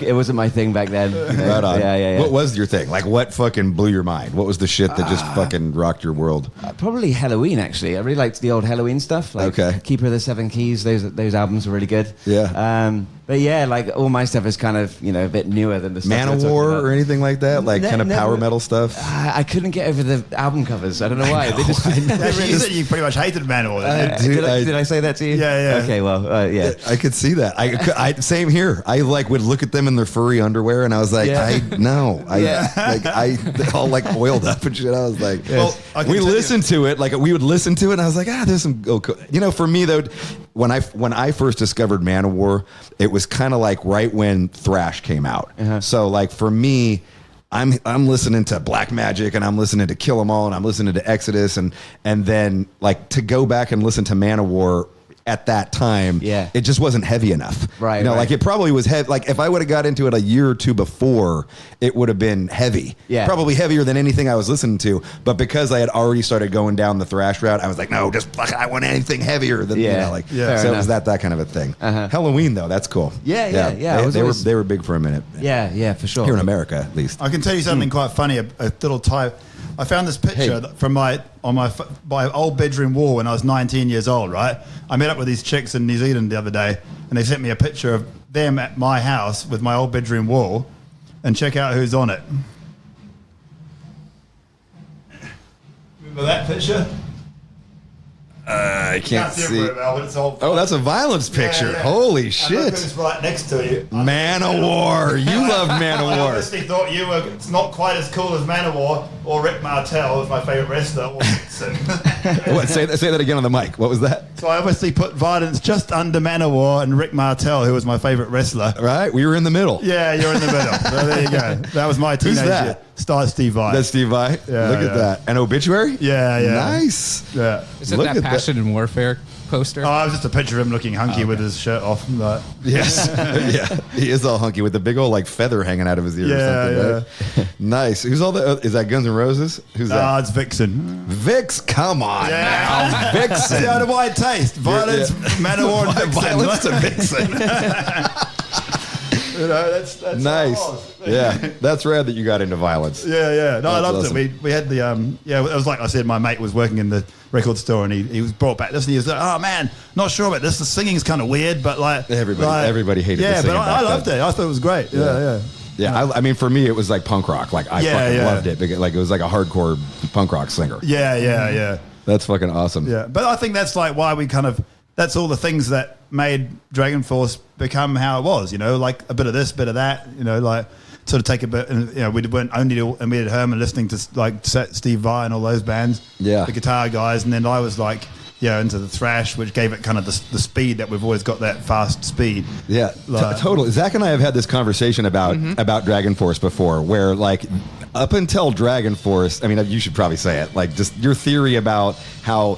it wasn't my thing back then. Right on. Yeah. What was your thing? Like, what fucking blew your mind? What was the shit that just fucking rocked your world? Probably Halloween, actually. I really liked the old Halloween stuff. Like Okay. Keeper of the Seven Keys. Those albums were really good. Yeah. But yeah, like all my stuff is kind of a bit newer than the stuff Man we're of talking War about. or anything like that? Like kind of power never. metal stuff? I couldn't get over the album covers. I don't know why. They just. Actually, you said you pretty much hated Manowar. Did I say that to you? Yeah. Okay, well, yeah. I could see that. I same here. I like would look at them in their furry underwear, and I was like, Yeah. they're all like oiled up and shit. I was like, Well, I can we tell you- listened to it, like we would listen to it, and I was like, there's some. For me though, when I first discovered Manowar, it was kind of like right when thrash came out. Uh-huh. So like for me. I'm listening to Black Magic and I'm listening to Kill 'Em All and I'm listening to Exodus and then like to go back and listen to Manowar at that time, Yeah. it just wasn't heavy enough. Right, Like right. it probably was heavy. Like if I would have got into it a year or two before, it would have been heavy. Yeah. Probably heavier than anything I was listening to. But because I had already started going down the thrash route, I was like, no, just fuck, I want anything heavier than Yeah. Yeah. So Fair it was enough. that kind of a thing. Uh-huh. Halloween though, that's cool. Yeah. I was always- They were big for a minute. Yeah, for sure. Here in America, at least. I can tell you something quite funny. A little type. I found this picture Hey. from my old bedroom wall when I was 19 years old. Right, I met up with these chicks in New Zealand the other day, and they sent me a picture of them at my house with my old bedroom wall, and check out who's on it. With that picture? I can't see it see. very well, but it's all Oh, that's a violence picture. Yeah. Holy And shit. look who's right next to you. Man of War. You love Man of I War. obviously thought you were. It's not quite as cool as Man of War or Rick Martel, who's my favorite wrestler, or Hudson. What, say that again on the mic. What was that? So I obviously put Violence just under Man of War and Rick Martel, who was my favorite wrestler. Right? We were in the middle. Yeah, you're in the middle. So there you go. That was my teenage that? year. Star Steve Vai. That's Steve Vai. Yeah, Look yeah. at that. An obituary? Yeah, yeah. Nice. Yeah. Is it Look that at that. Passion and Warfare poster? Oh, I was just a picture of him looking hunky with his shirt off. Like, Yes. Yeah. He is all hunky with the big old like feather hanging out of his ear or something. Right? Nice. Who's all the is that Guns N' Roses? Who's that? it's Vixen. Vix, come on Yeah. now. Vixen. See how do I taste? Violence, Man of War, and Vixen. Violence to Vixen. You know, that's Nice. how it was. Yeah. That's rad that you got into violence. Yeah, yeah. No, I That's loved awesome. it. We had the it was like I said, my mate was working in the record store and he was brought back this and he was like, oh man, not sure about this. The singing's kind of weird, but like Everybody hated the yeah, singing but back I loved then. it. I thought it was great. Yeah. Yeah, I mean, for me, it was like punk rock. Like I Yeah, fucking yeah. loved it because like it was like a hardcore punk rock singer. Yeah. That's fucking awesome. Yeah, but I think that's like why we that's all the things that made Dragonforce become how it was, you know, like a bit of this, bit of that, you know, like sort of take a bit, and you know, we weren't only, and we had Herman listening to like Steve Vai and all those bands, Yeah. the guitar guys, and then I was like, yeah, into the thrash, which gave it kind of the speed that we've always got, that fast speed. Yeah, Like- totally. Zach and I have had this conversation about Dragonforce before, where like up until Dragonforce, I mean, you should probably say it, like just your theory about how,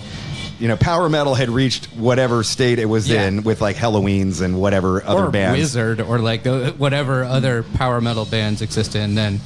you know, power metal had reached whatever state it was Yeah. in with like Halloweens and whatever other or bands. Wizard, or like whatever other power metal bands existed, and then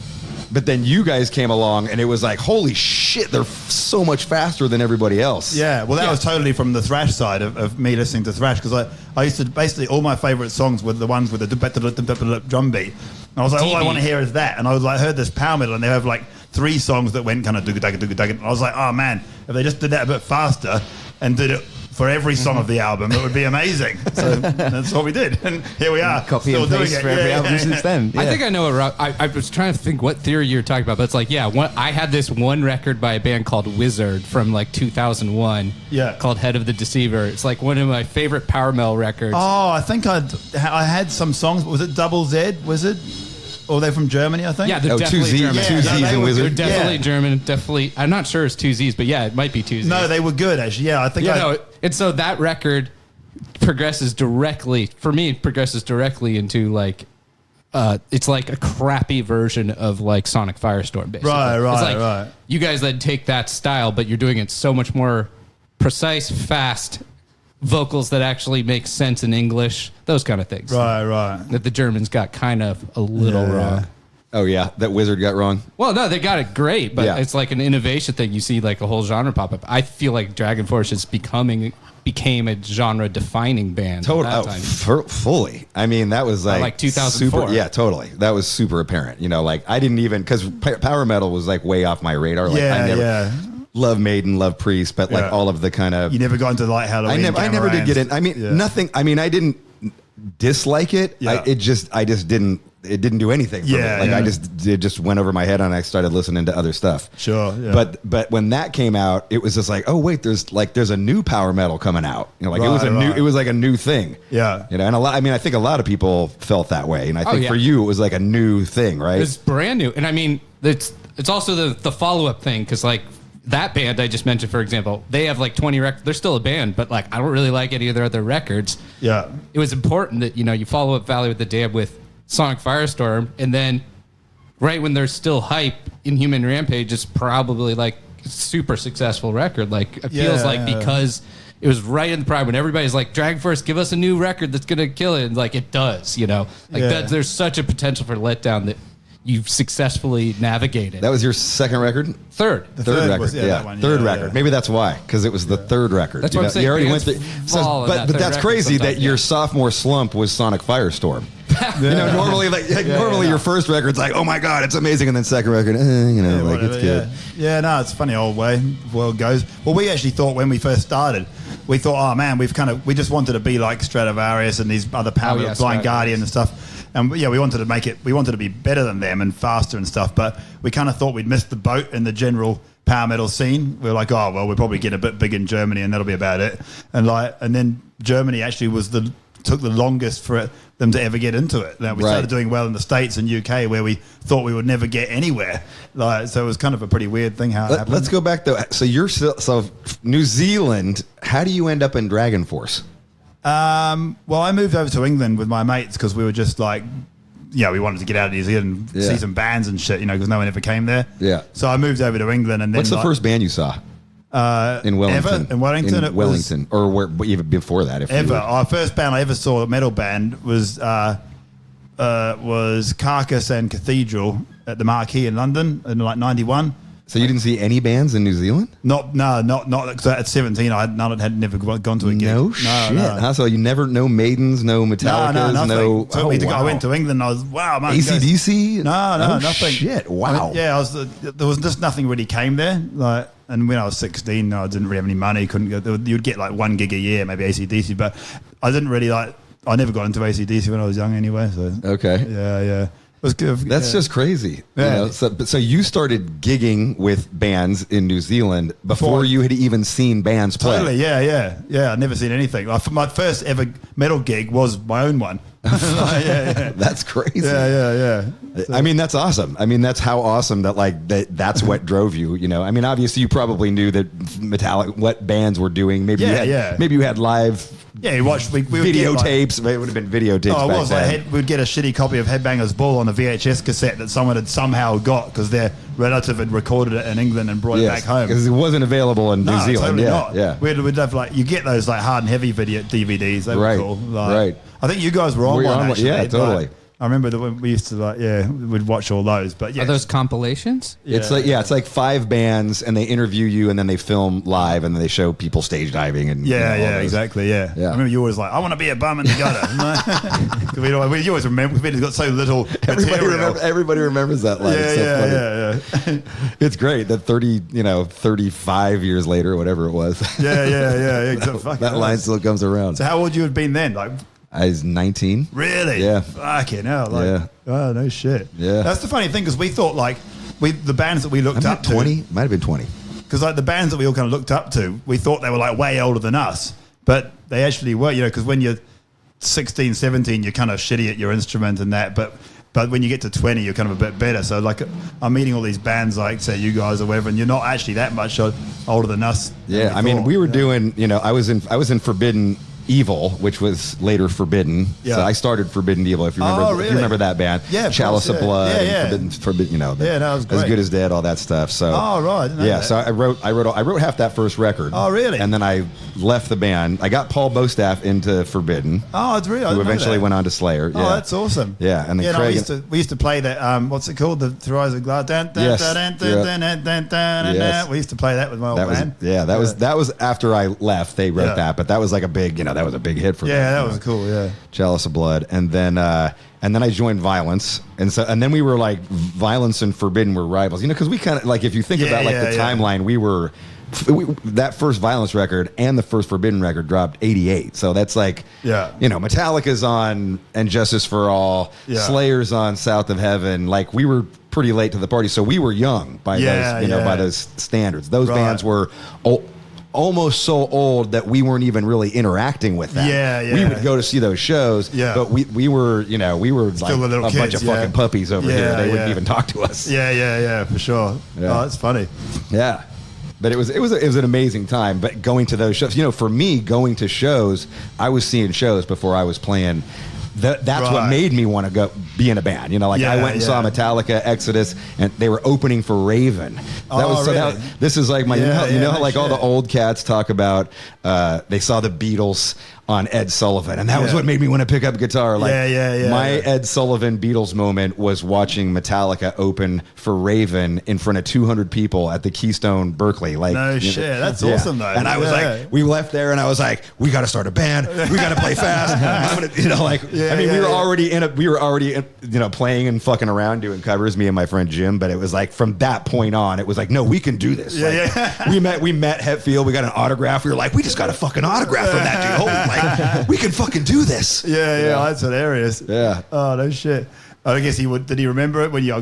But then you guys came along and it was like, holy shit, they're so much faster than everybody else. Yeah, well, that was totally from the thrash side of me listening to thrash, because I used to basically all my favorite songs were the ones with the drum beat. And I was like, all I DB. want to hear is that. And I was like, heard this power metal, and they have like 3 songs that went kind of dugga. And I was like, oh man, if they just did that a bit faster and did it for every song of the album, it would be amazing. So that's what we did, and here we are, Copy still and doing paste it. for every Yeah, album yeah, since then. I Yeah. think I know what I was trying to think what theory you're talking about, but it's like, yeah, I had this one record by a band called Wizard from like 2001, Yeah. called Head of the Deceiver. It's like one of my favorite power metal records. Oh, I think I had some songs. Was it Double Z Wizard? Or they're from Germany, I think. Yeah, they're Oh, definitely 2Z, German. two Yeah, Z's they and were Wizard. They're definitely Yeah. German. Definitely, I'm not sure it's 2Z's, but yeah, it might be 2Z's. No, they were good actually. Yeah, I think. And so that record progresses directly into like it's like a crappy version of like Sonic Firestorm, basically. Right, It's like right. you guys then take that style, but you're doing it so much more precise, fast vocals that actually make sense in English, those kind of things. Right. That the Germans got kind of a little Yeah. wrong. Oh yeah, that Wizard got wrong. Well, no, they got it great, but Yeah. it's like an innovation thing. You see like a whole genre pop up. I feel like Dragonforce just became a genre-defining band. Totally, at that time. fully. I mean, that was like 2004. Super, yeah, totally. That was super apparent. You know, like I didn't even because power metal was like way off my radar. Like I never love Maiden, love Priest, but like Yeah. all of the kind of You never got into like Halloween. I never did get in. I mean, Yeah. nothing. I mean, I didn't dislike it. Yeah. I just didn't. It didn't do anything for Yeah, me. Like yeah. it just went over my head and I started listening to other stuff. Sure, yeah. But when that came out, it was just like, oh wait, there's a new power metal coming out. You know, like it was Right. it was like a new thing. Yeah. You know, and I think a lot of people felt that way. And I think yeah. for you, it was like a new thing, right? It's brand new, and I mean, it's also the follow up thing, because like that band I just mentioned, for example, they have like 20 records. They're still a band, but like I don't really like any of their other records. Yeah. It was important that you follow up Valley with the Damned with Sonic Firestorm, and then right when they're still hype, Inhuman Rampage is probably like a super successful record. Like it feels Yeah. like because it was right in the prime when everybody's like, Dragonforce, give us a new record that's gonna kill it, and like it does, like Yeah. there's such a potential for letdown that you've successfully navigated. That was your second record? Third. Third record, was- that one, third yeah, record. yeah. Maybe that's why, because it was the third record. That's what I'm saying. You already went Bands through. fall in that But third that's record crazy that sometimes, your yeah. sophomore slump was Sonic Firestorm. Normally, normally your first record's like, oh my god, it's amazing, and then second record, like it's good. Yeah, no, it's a funny old way the world goes. Well, we actually thought when we first started, we thought, oh man, we just wanted to be like Stratovarius and these other power, yeah, Blind Stratovarius. Guardian and stuff. And yeah, we wanted to be better than them and faster and stuff. But we kind of thought we'd missed the boat in the general power metal scene. We were like, oh well, we'll probably get a bit big in Germany, and that'll be about it. And then Germany actually took the longest for them to ever get into it. Now we started doing well in the States and UK, where we thought we would never get anywhere. So it was kind of a pretty weird thing how it happened. Let's go back though. So New Zealand. How do you end up in Dragonforce? Well, I moved over to England with my mates because we were just like, we wanted to get out of New Zealand and see some bands and shit, because no one ever came there. Yeah. So I moved over to England, and then What's the first band you saw? In In Wellington. Wellington, In Wellington, or where even before that? Our first band I ever saw, a metal band, was Carcass and Cathedral at the Marquee in London in like '91. So you didn't see any bands in New Zealand? Not. Cause at 17, I had never gone to a gig. No shit. Huh? So you never no Maidens, no Metallicas, nothing. no. I went to England. I was man. AC/DC? No, nothing. Shit! Wow. There was just nothing really came there. And when I was 16, I didn't really have any money. Couldn't go. You'd get like one gig a year, maybe AC/DC, but I didn't really I never got into AC/DC when I was young anyway. So okay. Yeah. It was good. That's just crazy. Yeah. So you started gigging with bands in New Zealand before you had even seen bands play. Totally, yeah. I'd never seen anything. My first ever metal gig was my own one. Yeah. That's crazy. Yeah. I mean, that's awesome. I mean, that's how awesome that's what drove you. I mean, obviously, you probably knew that what bands were doing. Maybe you had live. Yeah, you watched. We videotapes. It would have been videotapes. Oh, it was. Then. We'd get a shitty copy of Headbangers Ball on a VHS cassette that someone had somehow got because their relative had recorded it in England and brought it back home. Because it wasn't available in New Zealand. Totally not. Yeah. We'd have you get those hard and heavy video DVDs. They were cool. Right. I think you guys were on one actually. Yeah, totally. I remember that when we used to we'd watch all those. But yeah, Are those compilations? Yeah. It's like 5 bands, and they interview you, and then they film live, and then they show people stage diving and exactly. Yeah. I remember you always I want to be a bum in the gutter. Because we always remember we'd got so little. Everybody remembers that line. Yeah. It's great that 35 years later, whatever it was. Yeah. That line still comes around. So how old you had been then? I was 19. Really? Yeah. Fucking hell. Oh, no shit. Yeah. That's the funny thing, because we thought the bands that we looked up 20? Might have been 20. Because the bands that we all kind of looked up to, we thought they were way older than us. But they actually were, because when you're 16, 17, you're kind of shitty at your instrument and that. But when you get to 20, you're kind of a bit better. So I'm meeting all these bands say you guys or whatever, and you're not actually that much older than us. Yeah. I mean, we were doing, I was in Forbidden Evil, which was later Forbidden. Yeah. So I started Forbidden Evil. If you remember, really? if you remember that band, yeah, Chalice of Blood, yeah. Forbidden, that was great. As Good as Dead, all that stuff. So, right, I didn't know that. So I wrote half that first record. Oh, really? And then I left the band. I got Paul Bostaff into Forbidden. Oh, it's really. Who eventually went on to Slayer. Oh, that's awesome. Yeah, and then Craig. We used to play that. What's it called? The Through Eyes of Glass. Yes. We used to play that with my old band. That was after I left. They wrote that, but that was a big, that was a big hit for me. Yeah, that was cool. Yeah, Chalice of Blood, and then I joined Violence, and then we were Violence and Forbidden were rivals, because we kind of if you think about the timeline, we were that first Violence record and the first Forbidden record dropped 88, so that's Metallica's on And Justice for All, Slayer's on South of Heaven, we were pretty late to the party, so we were young by those by those standards. Those bands were almost so old that we weren't even really interacting with them. We would go to see those shows, but we were still a bunch of fucking puppies over here. They wouldn't even talk to us. Yeah, for sure. Yeah. Oh, that's funny. Yeah. But it was an amazing time. But going to those shows, for me, going to shows, I was seeing shows before I was playing. That's what made me want to go be in a band. I went and saw Metallica, Exodus, and they were opening for Raven. This is my, all the old cats talk about, they saw the Beatles on Ed Sullivan, and that was what made me want to pick up guitar. My Ed Sullivan Beatles moment was watching Metallica open for Raven in front of 200 people at the Keystone Berkeley. No shit, that's awesome though. And I was we left there, and I was we got to start a band. We got to play fast. I'm gonna, we were already playing and fucking around doing covers, me and my friend Jim. But it was from that point on, it was no, we can do this. We met Hetfield. We got an autograph. We were we just got a fucking autograph from that dude. Holy, we can fucking do this. Yeah, that's hilarious. Yeah. Oh, no shit. I guess he would. Did he remember it when you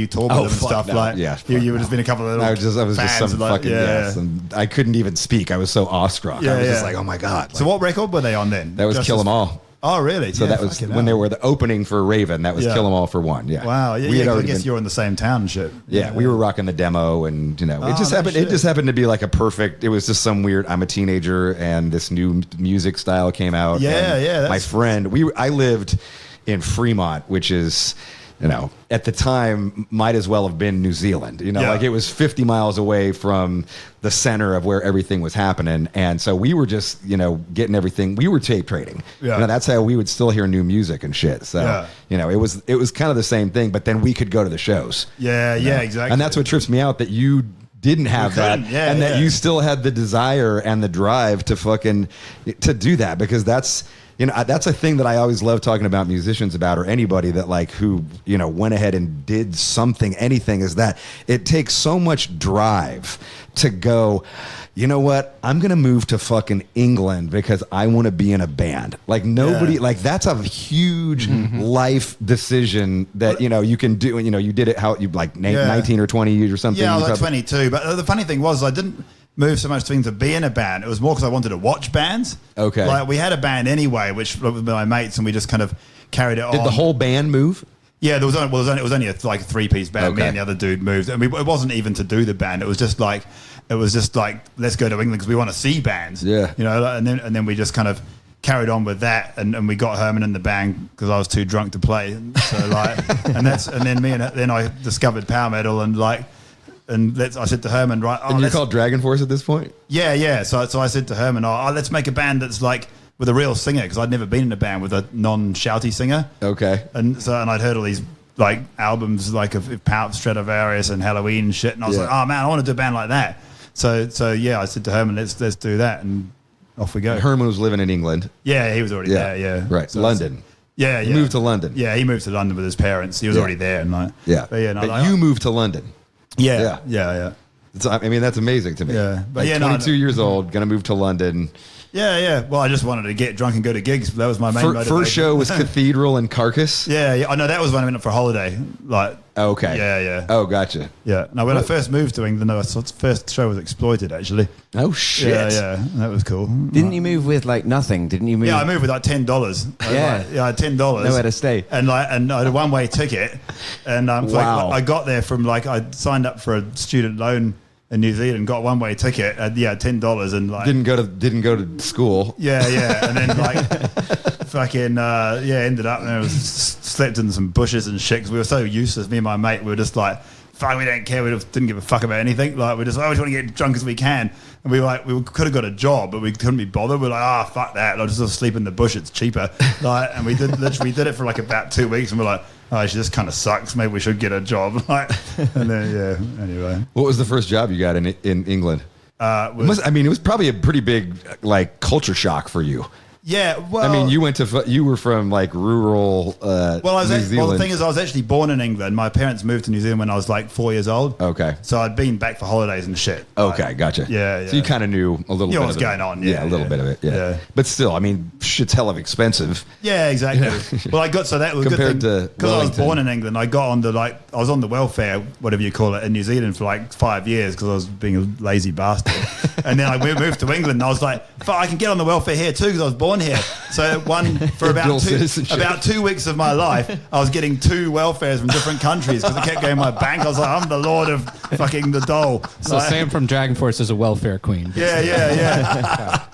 toured with him and fuck stuff? no. Like, Yeah, you would have been a couple of little. I was just fans some like, fucking yes, and I couldn't even speak. I was so awestruck. I was just like, oh my god. So what record were they on then? That was Just Kill as- 'Em All. Oh really? So that was when they were the opening for Raven. That was Yeah. Kill 'Em All for one. Yeah. Wow. Yeah. We had I already guess been- you're in the same town and shit. Yeah, we were rocking the demo, and it just no happened. shit. It just happened to be like a perfect. It was just some weird. I'm a teenager, and this new music style came out. Yeah, and yeah, My that's- friend, I lived in Fremont, which is, at the time might as well have been New Zealand. Yeah. Like it was 50 miles away from the center of where everything was happening, and so we were just, getting everything. We were tape trading. Yeah. That's how we would still hear new music and shit. So, it was kind of the same thing, but then we could go to the shows. Yeah. Yeah. Exactly. And that's what trips me out, that you didn't have that, couldn't, yeah, and that yeah. you still had the desire and the drive to do that, because that's that's a thing that I always love talking about musicians about, or anybody that who went ahead and did something, anything, is that it takes so much drive to go, you know what, I'm gonna move to fucking England because I want to be in a band. Like nobody, that's a huge life decision that you can do. And you did it how you 19 or 20 years or something. Yeah, I You was like probably- 22. But the funny thing was, I didn't move so much to be in a band. It was more because I wanted to watch bands. Okay. Like we had a band anyway, which with my mates, and we just kind of carried it on. Did the whole band move? Yeah, it was only a 3-piece band. Me Okay. and the other dude moved, and it wasn't even to do the band. It was just like let's go to England because we want to see bands. Yeah. and then we just kind of carried on with that, and we got Herman in the band because I was too drunk to play. So and then I discovered power metal, and I said to Herman, right? And you're called Dragonforce at this point? Yeah. So I said to Herman, let's make a band that's with a real singer, because I'd never been in a band with a non-shouty singer. Okay. And I'd heard all these albums of Power Stratovarius and Halloween and shit, and I was Yeah. like, oh man, I want to do a band like that. So yeah, I said to Herman, let's do that, and off we go. Herman was living in England. Yeah, he was already there. Yeah, Right. So London. Yeah, He moved to London. Yeah, he moved to London with his parents. He was Yeah. already there, and Yeah. But yeah, no, But you moved to London. yeah. That's amazing to me. Yeah. But yeah, no, 22 years old, gonna move to London. Yeah. Well, I just wanted to get drunk and go to gigs. That was my main motivation. First show was Cathedral and Carcass. Yeah. I know that was when I went up for holiday. Okay. Yeah. Oh, gotcha. Yeah. No, when I first moved to England, the first show was Exploited, actually. Oh shit. Yeah. That was cool. Didn't you move with nothing? Didn't you move? Yeah, I moved with $10. Yeah. I had $10. Nowhere to stay. And I had a one-way ticket. And Wow. I got there from I signed up for a student loan in New Zealand, got a one-way ticket. $10 and Didn't go to school. Yeah, and then ended up and I was slept in some bushes and shit because we were so useless. Me and my mate, we were just like, fuck, we don't care. We didn't give a fuck about anything. We just always want to get drunk as we can. And we could have got a job, but we couldn't be bothered. We're like, fuck that. I'll just sleep in the bush. It's cheaper. And we did it for about 2 weeks, and we're like, oh, this kind of sucks. Maybe we should get a job. And then anyway. What was the first job you got in England? It was probably a pretty big culture shock for you. Yeah, well, you were from rural New Zealand. The thing is, I was actually born in England. My parents moved to New Zealand when I was 4 years old. Okay. So I'd been back for holidays and shit. Okay, gotcha. Yeah. So you kind of knew a little bit what of was it. going on. Yeah, a little bit of it. Yeah. But still, shit's hell of expensive. Yeah, exactly. Well, that was Compared a good thing. to Because I was Wellington. born in England, I got on I was on the welfare, whatever you call it, in New Zealand for 5 years because I was being a lazy bastard. And then I moved to England and I was like, fuck, I can get on the welfare here too because I was born here. So for Dual citizenship. about 2 weeks of my life, I was getting 2 welfares from different countries because I kept going to my bank. I was like, I'm the lord of fucking the dole. So Sam from Dragonforce is a welfare queen. Yeah.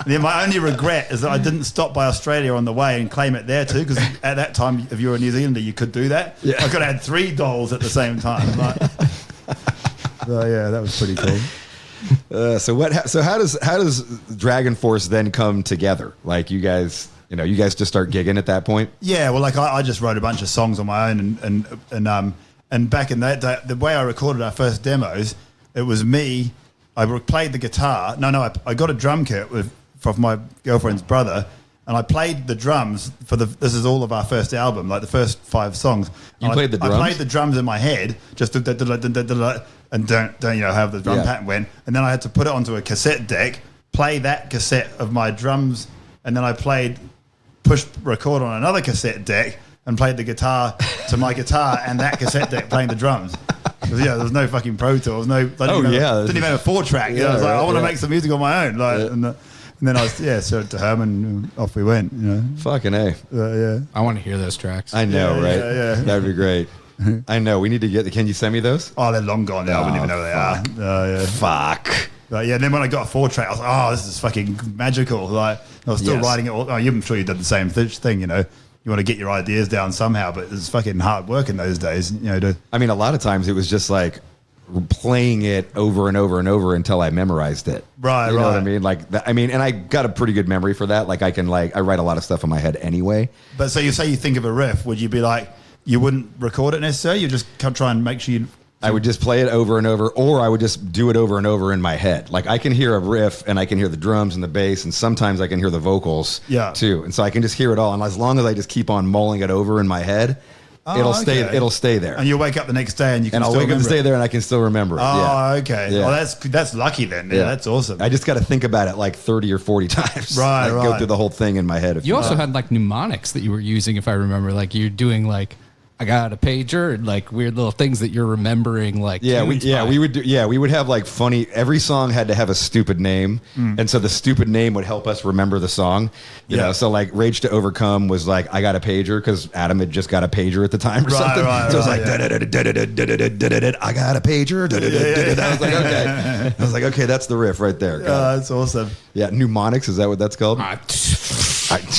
Yeah, my only regret is that I didn't stop by Australia on the way and claim it there too, because at that time, if you were a New Zealander, you could do that. Yeah. I could have had 3 dolls at the same time. So yeah, that was pretty cool. So how does Dragonforce then come together? You guys just start gigging at that point? Yeah, well, I just wrote a bunch of songs on my own, and back in that day, the way I recorded our first demos, it was me. I played the guitar. I got a drum kit from my girlfriend's brother, and I played the drums for this is all of our first album, the first 5 songs. You played the drums? I played the drums in my head, just and don't have the drum pattern went, and then I had to put it onto a cassette deck, play that cassette of my drums, and then I push record on another cassette deck, and played the guitar to my guitar and that cassette deck playing the drums. There was no fucking Pro Tools, didn't even have a 4-track. I was like, I want to make some music on my own. And then I was showed it to Herman, and off we went. Fucking A. Yeah. I want to hear those tracks. I know, right? Yeah. That'd be great. I know. We need to get. Can you send me those? Oh, they're long gone now. I wouldn't even know where they are. Fuck. But then when I got a 4-track, I was like, oh, this is fucking magical. Like, I was still writing it all. I'm sure you did the same thing, You want to get your ideas down somehow, but it's fucking hard work in those days, I mean, a lot of times it was just like playing it over and over and over until I memorized it. Right, you know what I right. mean? And I got a pretty good memory for that. Like I write a lot of stuff in my head anyway. But so you say you think of a riff, would you be like, you wouldn't record it necessarily? You just try and make sure you... I would just play it over and over, or I would just do it over and over in my head. Like I can hear a riff and I can hear the drums and the bass, and sometimes I can hear the vocals too. And so I can just hear it all. And as long as I just keep on mulling it over in my head, it'll stay there. And you'll wake up the next day and you can I'll still wake up and stay there and I can still remember it. Oh, okay. Yeah. Well, that's lucky then. Yeah, that's awesome. I just got to think about it like 30 or 40 times. Right. Go through the whole thing in my head. You also had like mnemonics that you were using, if I remember. Like you're doing like, I got a pager and like weird little things that you're remembering. Like we would have like funny. Every song had to have a stupid name, and so the stupid name would help us remember the song. You know, so like Rage to Overcome was like I got a pager because Adam had just got a pager at the time or something. So it was like I got a pager. I was like okay. I was like okay, that's the riff right there. That's awesome. Yeah, mnemonics, is that what that's called? It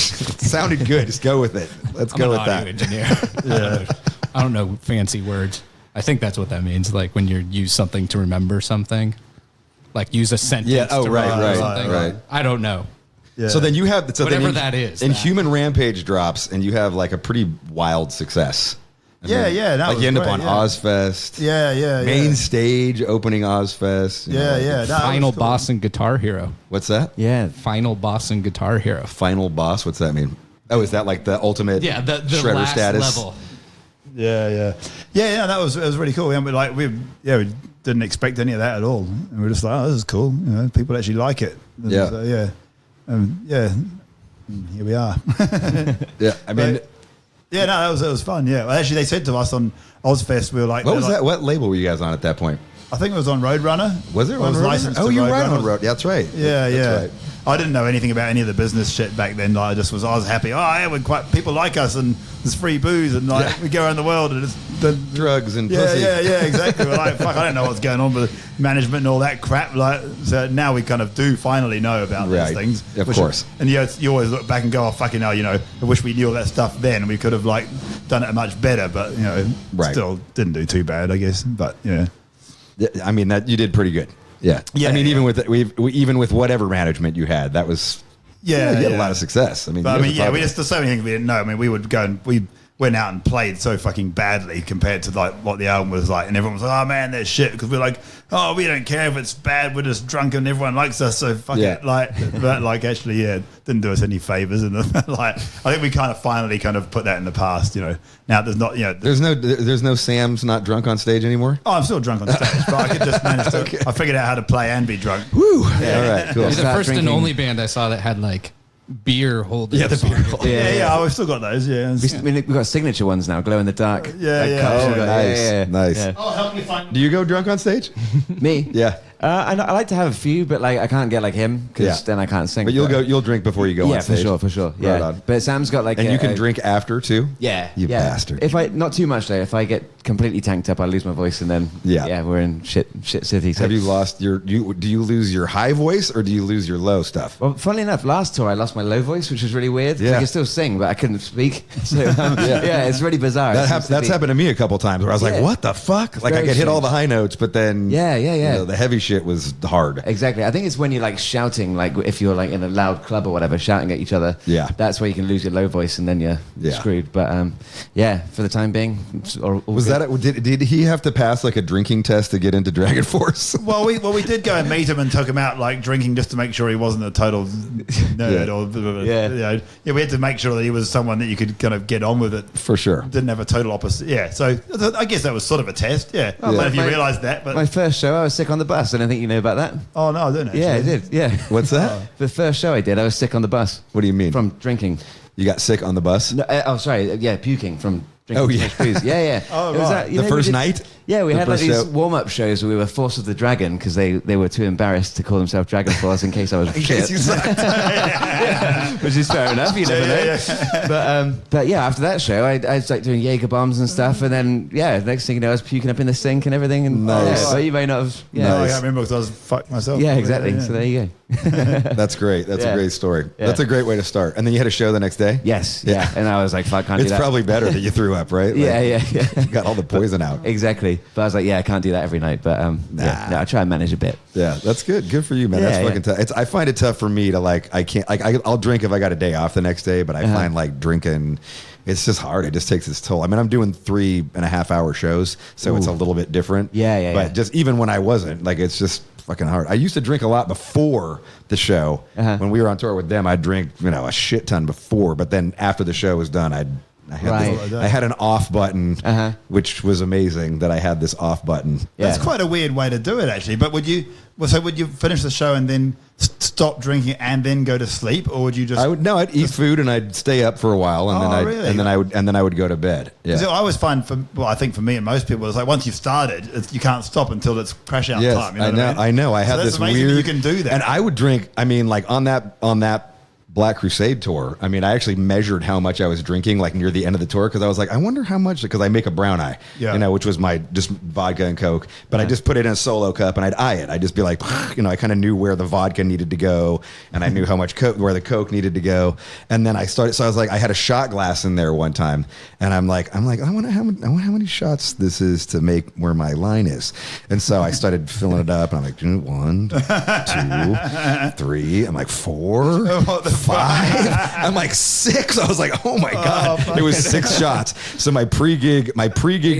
sounded good. Just go with it. Let's go with that. Engineer. I don't know fancy words. I think that's what that means. Like when you use something to remember something, like use a sentence. Yeah. Oh, to right. remember something. Right. I don't know. Yeah. So then you have whatever that is. And that. Human Rampage drops, and you have like a pretty wild success. That like was you end up great, on Ozfest. Main stage opening Ozfest. Final boss and Guitar Hero. What's that? Yeah. Final boss and Guitar Hero. Final boss. What's that mean? Oh, is that like the ultimate? Yeah, the shredder last status level. Yeah. That was really cool. We didn't expect any of that at all, and we were just like, oh, this is cool. People actually like it. And and here we are. Yeah, I mean. That was fun. Yeah, well, actually, they said to us on Ozfest, we were like, what was that? What label were you guys on at that point? I think it was on Roadrunner. Was it? It was licensed. Oh, to you were Roadrunner. right on Road. Yeah, that's right. Yeah. That's right. I didn't know anything about any of the business shit back then. Like, I was happy. Oh, yeah, people like us, and there's free booze, and like we go around the world, and it's drugs and yeah, pussy. yeah, exactly. We're like, fuck, I don't know what's going on with management and all that crap. Like, so now we kind of do finally know about these things. Of course. And you always look back and go, oh, fucking hell, I wish we knew all that stuff then. We could have like done it much better, but still didn't do too bad, I guess. But I mean that you did pretty good. Yeah. I mean, even with whatever management you had, that was. You had a lot of success. I mean, there's so many things we didn't know. I mean, we would go and we went out and played so fucking badly compared to like what the album was like, and everyone was like, "Oh man, that's shit," because we're like, "Oh, we don't care if it's bad. We're just drunk and everyone likes us, so fuck it." Like, but like actually, didn't do us any favors, and like I think we kind of finally put that in the past. Now there's not, there's no Sam's not drunk on stage anymore. Oh, I'm still drunk on stage, but I could just manage to. I figured out how to play and be drunk. Woo! Yeah. All right, cool. You're the first and only band I saw that had like beer holders. Yeah, the beer holders. Yeah, we've still got those. Yeah, we've got signature ones now, glow in the dark. Nice. Oh, help me find. Do you go drunk on stage? Me? Yeah. I like to have a few, but like I can't get like him because then I can't sing. But you'll drink before you go on stage. For sure. Yeah, Right on. but Sam's got like, and you can drink after too. Yeah, you bastard. If I not too much though, if I get completely tanked up, I lose my voice, and then we're in shit city. So. Have you lost your? Do you lose your high voice or do you lose your low stuff? Well, funnily enough, last tour I lost my low voice, which was really weird. Yeah. I could still sing, but I couldn't speak. So it's really bizarre. That's happened to me a couple times where I was like, "What the fuck?" Like I could hit all the high notes, but then the heavy shit was hard. Exactly. I think it's when you're like shouting, like if you're like in a loud club or whatever, shouting at each other. Yeah. That's where you can lose your low voice and then you're screwed. But for the time being, was that it? Did he have to pass like a drinking test to get into Dragonforce? Well, we did go and meet him and took him out like drinking just to make sure he wasn't a total nerd or we had to make sure that he was someone that you could kind of get on with it for sure. Didn't have a total opposite. Yeah. So I guess that was sort of a test. Yeah. I don't know if you realised that, but my first show I was sick on the bus. I don't think you know about that. Oh no, I don't actually. Yeah, I did. Yeah. What's that? The first show I did, I was sick on the bus. What do you mean? From drinking. You got sick on the bus? No, sorry. Yeah, puking from drinking Oh, too yeah. much booze. Yeah. Oh, It was right. you The know, first we did- night? Yeah, we The had like first these show? warm-up shows where we were Force of the Dragon because they were too embarrassed to call themselves Dragonforce in case I was shit. Which is fair enough, you never know. But yeah, after that show, I was like doing Jaeger bombs and stuff, and then next thing you know, I was puking up in the sink and everything. And Nice. but you may not have. Yeah, No, I Nice. can't remember because I was fucked myself. yeah, exactly. Yeah. So there you go. That's great. That's a Yeah. great story. Yeah. That's a great way to start. And then you had a show the next day? Yes, Yeah. yeah. And I was like, fuck, can't do It's that. probably better that you threw up, right? Like, Yeah. You got all the poison out. Exactly. But I was like, yeah, I can't do that every night. But yeah, no, I try and manage a bit. Yeah, that's good. Good for you, man. Yeah, That's yeah. fucking tough. I find it tough for me to I can't I'll drink if I got a day off the next day, but I find like drinking, it's just hard. It just takes its toll. I mean, I'm doing 3.5 hour shows, so it's a little bit different. Yeah. But just even when I wasn't, like, it's just fucking hard. I used to drink a lot before the show. When we were on tour with them, I'd drink, a shit ton before, but then after the show was done, I had an off button, which was amazing that I had this off button. That's quite a weird way to do it, actually. But would you finish the show and then stop drinking and then go to sleep, or would you just? I'd eat food and I'd stay up for a while, and really? then I would go to bed. Yeah. I always find, I think for me and most people, it's like once you've started, you can't stop until it's crash out Yes, time. You know what I know. I had So this that's amazing that weird. you can do that. and I would drink. I mean, like on that Black Crusade tour. I mean, I actually measured how much I was drinking, like near the end of the tour, because I was like, I wonder how much. Because I make a brown eye, which was my just vodka and Coke. But I just put it in a solo cup and I'd eye it. I'd just be like, I kind of knew where the vodka needed to go, and I knew how much where the Coke needed to go. And then I started. So I was like, I had a shot glass in there one time, and I'm like, I wonder how many shots this is to make where my line is. And so I started filling it up, and I'm like, 1, 2, 3. I'm like 4, 5. I'm like 6. I was like, oh my god, it was 6 shots. So my pre-gig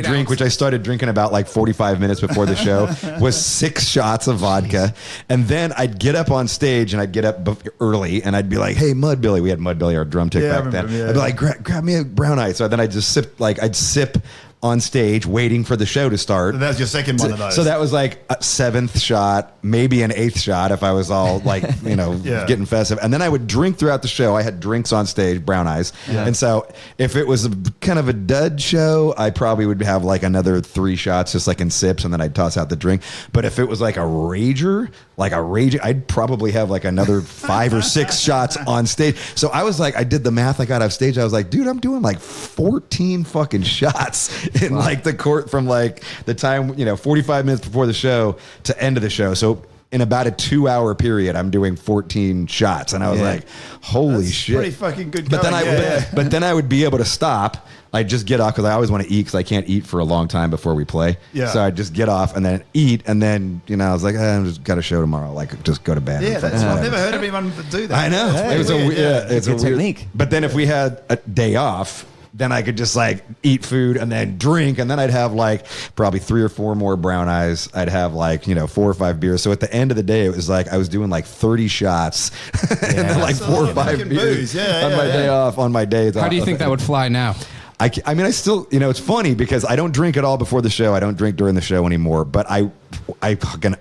drink, which I started drinking about like 45 minutes before the show, was 6 shots of vodka. And then I'd get up on stage, and I'd get up early, and I'd be like, hey, Mud Billy. We had Mud Billy, our drum tech back then. I'd be like, grab me a brown eye. So then I'd just sip on stage, waiting for the show to start. So that's your second one of those. So that was like a 7th shot, maybe an 8th shot if I was all like, getting festive. And then I would drink throughout the show. I had drinks on stage, brown eyes. Yeah. And so if it was kind of a dud show, I probably would have like another 3 shots just like in sips, and then I'd toss out the drink. But if it was like a rager, I'd probably have like another 5 or 6 shots on stage. So I was like, I did the math. I got off stage. I was like, dude, I'm doing like 14 fucking shots in like the court from like the time, 45 minutes before the show to end of the show. So in about a 2-hour period, I'm doing 14 shots. And I was like, holy That's shit. pretty fucking good But going. but then I would be able to stop. I'd just get off because I always want to eat because I can't eat for a long time before we play. Yeah. So I'd just get off and then eat. And then, I was like, I just got a show tomorrow. Like, just go to bed. Yeah, Fucking I've whatever. never heard of anyone do that. I know. It was It's it's a good weird technique. But then if we had a day off, then I could just like eat food and then drink, and then I'd have like probably 3 or 4 more brown eyes. I'd have like 4 or 5 beers. So at the end of the day, it was like I was doing like 30 shots and then like 4 or 5 beers on my day off. On my days off. How do you think that would fly now? I mean, I still, it's funny because I don't drink at all before the show. I don't drink during the show anymore. But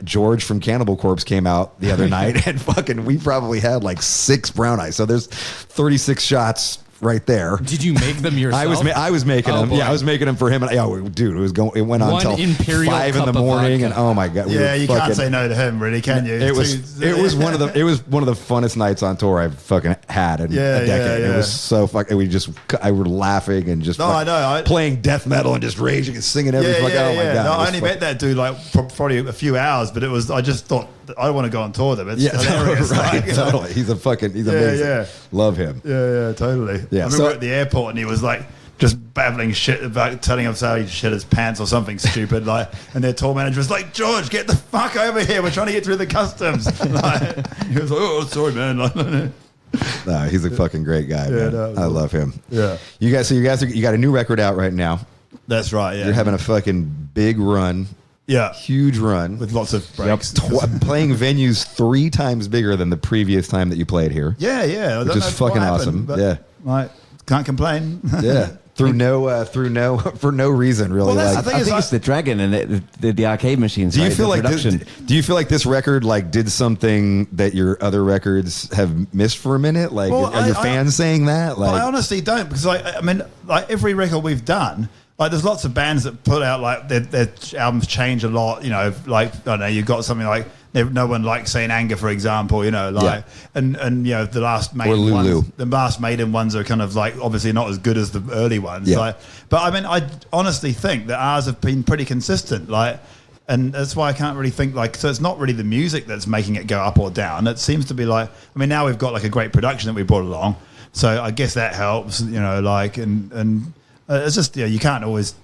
George from Cannibal Corpse came out the other night, and we probably had like 6 brown eyes. So there's 36 shots right there. Did you make them yourself? I was making them. boy. Yeah, I was making them for him. And dude, it went on One until imperial 5 in the cup of morning, and vodka. oh my god, Yeah, you can't say no to him, really, can you? It was one of the funnest nights on tour I've fucking had in a decade. It was so fucking. I were laughing and just playing death metal and just raging and singing every fucking. Oh my god! No, I only met that dude like probably a few hours, but I just thought I want to go on tour with him. It's hilarious. Right, Like, totally. He's amazing. yeah. Love him. Yeah, totally. Yeah, I remember so- at the airport, and he was like just babbling shit about telling us how he shit his pants or something stupid. Like, and their tour manager was like, "George, get the fuck over here. We're trying to get through the customs." Like, he was like, "Oh, sorry, man." No, he's a fucking great guy, man. no, I love him. Yeah. You guys got a new record out right now. That's right. Yeah, You're having a fucking big run, huge run, with lots of breaks. playing venues 3 times bigger than the previous time that you played here. Yeah. I don't Which is know fucking what happened, awesome. but, Yeah. like, can't complain. Yeah. for no reason really. Well, that's like, the thing I is, think it's the Dragon and the arcade machines. do you right? feel The like production. do you feel like this record like did something that your other records have missed for a minute? Like, Well, are your fans saying that? Like, I honestly don't, because I mean, like every record we've done, like there's lots of bands that put out like their albums change a lot. You know, like I don't know, you've got something like No One Likes Saint Anger, for example. You know, like and you know the last Maiden Lulu. ones, the last Maiden ones are kind of like obviously not as good as the early ones. Yeah. Like, but I mean, I honestly think that ours have been pretty consistent. Like. And that's why I can't really think like, so it's not really the music that's making it go up or down. It seems to be like, I mean, now we've got like a great production that we brought along. So I guess that helps, you know, like, and it's just, you can't always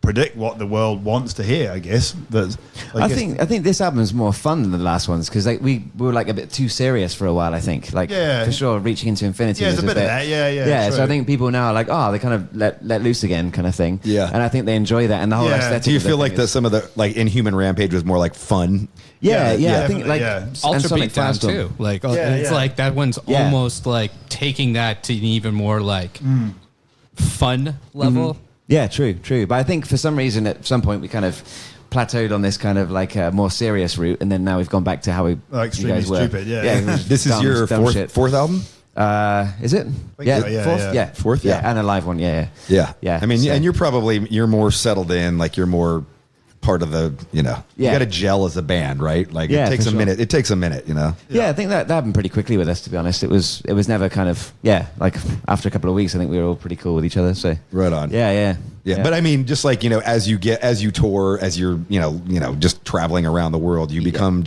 predict what the world wants to hear, I guess. But I think this album's more fun than the last ones because like we were like a bit too serious for a while. I think like for sure, Reaching into Infinity. Yeah, was it's a bit of that. Yeah. So true. I think people now are like, oh, they kind of let loose again, kind of thing. Yeah. and I think they enjoy that and the whole Yeah. aesthetic. do you of the feel like thing that is- some of the like Inhuman Rampage was more like fun? Yeah, Yeah, I think like definitely, and Ultra Sonic Beatdown Firestorm. too. Like Yeah, it's yeah. like that one's Yeah. almost like taking that to an even more like fun level. Yeah, true. But I think for some reason at some point we kind of plateaued on this kind of like more serious route, and then now we've gone back to how we Extremely you guys were. stupid, yeah. it was This is dumb- your dumb shit. fourth album? Is it? so, yeah, fourth. yeah. Yeah, Fourth, yeah. and a live one. Yeah. Yeah. I mean, so- and you're more settled in, like you're more part of the, you Yeah. got to gel as a band, right? Like Yeah, it takes for a sure. minute. It takes a minute, you know? Yeah, I think that happened pretty quickly with us. To be honest, it was never kind of like after a couple of weeks, I think we were all pretty cool with each other. So Right on. Yeah. Yeah, but I mean, just like, you know, as you tour, as you're, you know, just traveling around the world, you become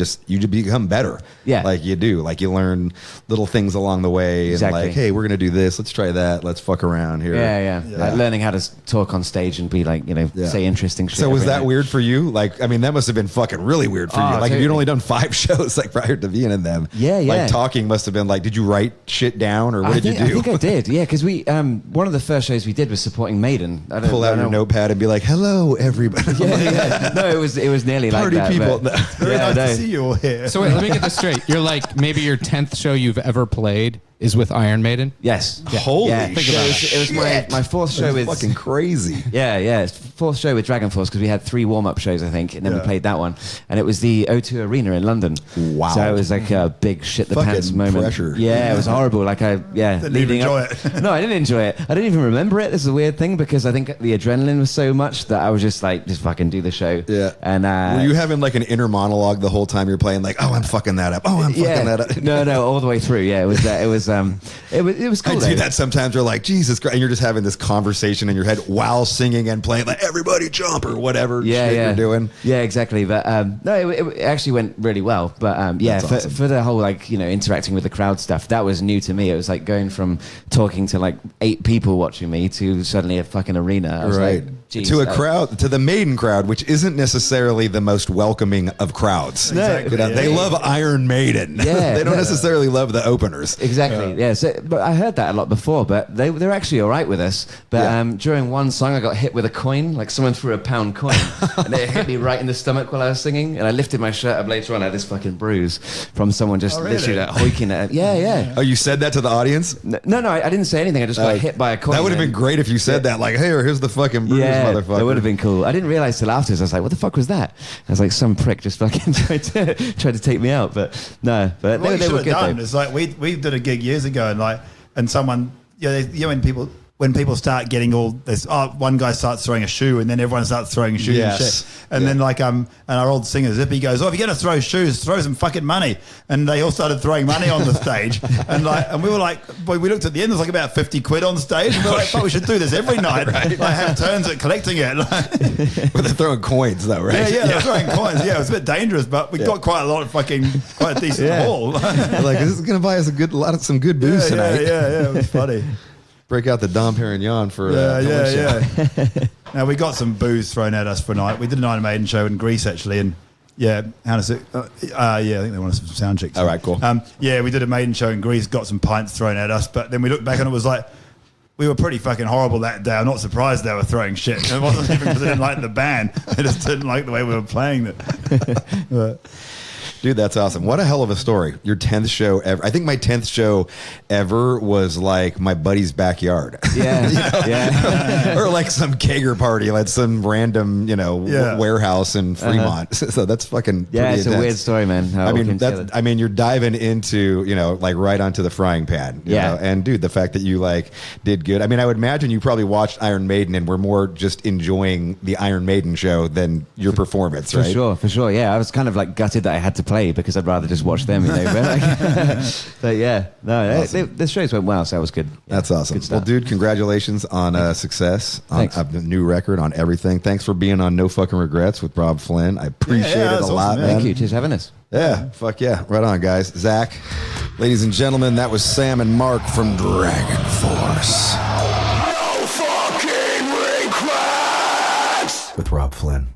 better. Yeah. Like you do, like you learn little things along the way. Exactly. And like, hey, we're going to do this. Let's try that. Let's fuck around here. Yeah. Like learning how to talk on stage and be like, you know, Yeah. say interesting shit. So was every that night. weird for you? Like, I mean, that must have been fucking really weird for you. Like, if you'd totally. only done 5 shows, like prior to being in them. Yeah. Like talking must have been like, did you write shit down or what did you do? I think I did. Yeah, because we one of the first shows we did was supporting Maiden. I don't Pull out I your don't know. notepad and be like, hello, everybody. Yeah. No, it was nearly Party like that. people. but- Very Yeah, nice no. to see you all here. So wait, let me get this straight. You're like maybe your 10th show you've ever played is with Iron Maiden. Yes. Holy yeah. shit. So it was my fourth show That's with fucking crazy. Yeah, it's fourth show with Dragonforce because we had 3 warm-up shows, I think, and then we Yeah. played that one, and it was the O2 Arena in London. Wow. So it was like a big shit the pants Fucking moment. pressure. Yeah, it was horrible. Like Didn't even leading enjoy up. it. No, I didn't enjoy it. I didn't even remember it. This is a weird thing because I think the adrenaline was so much that I was just like, just fucking do the show. Yeah. And were you having like an inner monologue the whole time you're playing? Like, oh, I'm fucking that up. Oh, I'm fucking that up. no, all the way through. Yeah, it was it was cool. I though. do that sometimes. We're like, Jesus Christ. And you're just having this conversation in your head while singing and playing, like, everybody jump or whatever shit you're doing. Yeah, exactly. But no, it actually went really well. But yeah, That's awesome. for the whole like interacting with the crowd stuff, that was new to me. It was like going from talking to like 8 people watching me to suddenly a fucking arena. I was Right. like, geez, to a that- crowd, to the Maiden crowd, which isn't necessarily the most welcoming of crowds. Exactly, You know, yeah. They love Iron Maiden. Yeah. They don't necessarily love the openers. Exactly. Yeah. So, but I heard that a lot before, but they're actually all right with us. But Yeah. during one song, I got hit with a coin. Like someone threw a £1 coin, and it hit me right in the stomach while I was singing. And I lifted my shirt up later on. I had this fucking bruise from someone just Oh, really? literally like, hoiking it. Yeah. Oh, you said that to the audience? No, I didn't say anything. I just got hit by a coin. That would have been and- great if you said that. Like, hey, here's the fucking bruise, Yeah, motherfucker. that would have been cool. I didn't realize till afterwards. I was like, "What the fuck was that?" I was like, "Some prick just fucking tried to take me out." But no, but What they you were should good have done though. is like we did a gig years ago and someone when people start getting all this, one guy starts throwing a shoe and then everyone starts throwing shoes Yes. and shit. And then and our old singer Zippy goes, if you're going to throw shoes, throw some fucking money. And they all started throwing money on the stage. And we were like, boy, we looked at the end, there's like about 50 quid on stage. And we were like, fuck, we should do this every night. Like have turns at collecting it. But they're throwing coins, though, right? Yeah, they're throwing coins. Yeah, it was a bit dangerous, but we got quite a decent haul. They're like, this is going to buy us some good booze tonight. Yeah, it was funny. Break out the Dom Perignon for Yeah. Now we got some booze thrown at us for a night. We did an Iron Maiden show in Greece actually, and how does it? I think they wanted some sound checks. All right, cool. We did a Maiden show in Greece, got some pints thrown at us, but then we looked back and it was like we were pretty fucking horrible that day. I'm not surprised they were throwing shit. It wasn't even because they didn't like the band; they just didn't like the way we were playing it. Dude, that's awesome. What a hell of a story. Your 10th show ever. I think my 10th show ever was like my buddy's backyard. Yeah. Yeah. Or like some kegger party, like some random, warehouse in Fremont. So that's fucking Yeah, pretty it's a intense. weird story, man. how it all came together. You're diving into, like right onto the frying pan. you Yeah. know? And dude, the fact that you like did good. I mean, I would imagine you probably watched Iron Maiden and were more just enjoying the Iron Maiden show than your performance, For right? sure. Yeah, I was kind of like gutted that I had to play because I'd rather just watch them, but yeah, no, Awesome. the shows went well, so that was good. Yeah, That's awesome. good Well, stuff. dude, congratulations on success, on Thanks. a new record, on everything. Thanks for being on No Fucking Regrets with Rob Flynn. I appreciate it that's a lot, awesome, man. Thank you. Cheers for having us. Yeah, fuck yeah. Right on, guys. Zach, ladies and gentlemen, that was Sam and Marc from Dragonforce No fucking regrets! with Rob Flynn.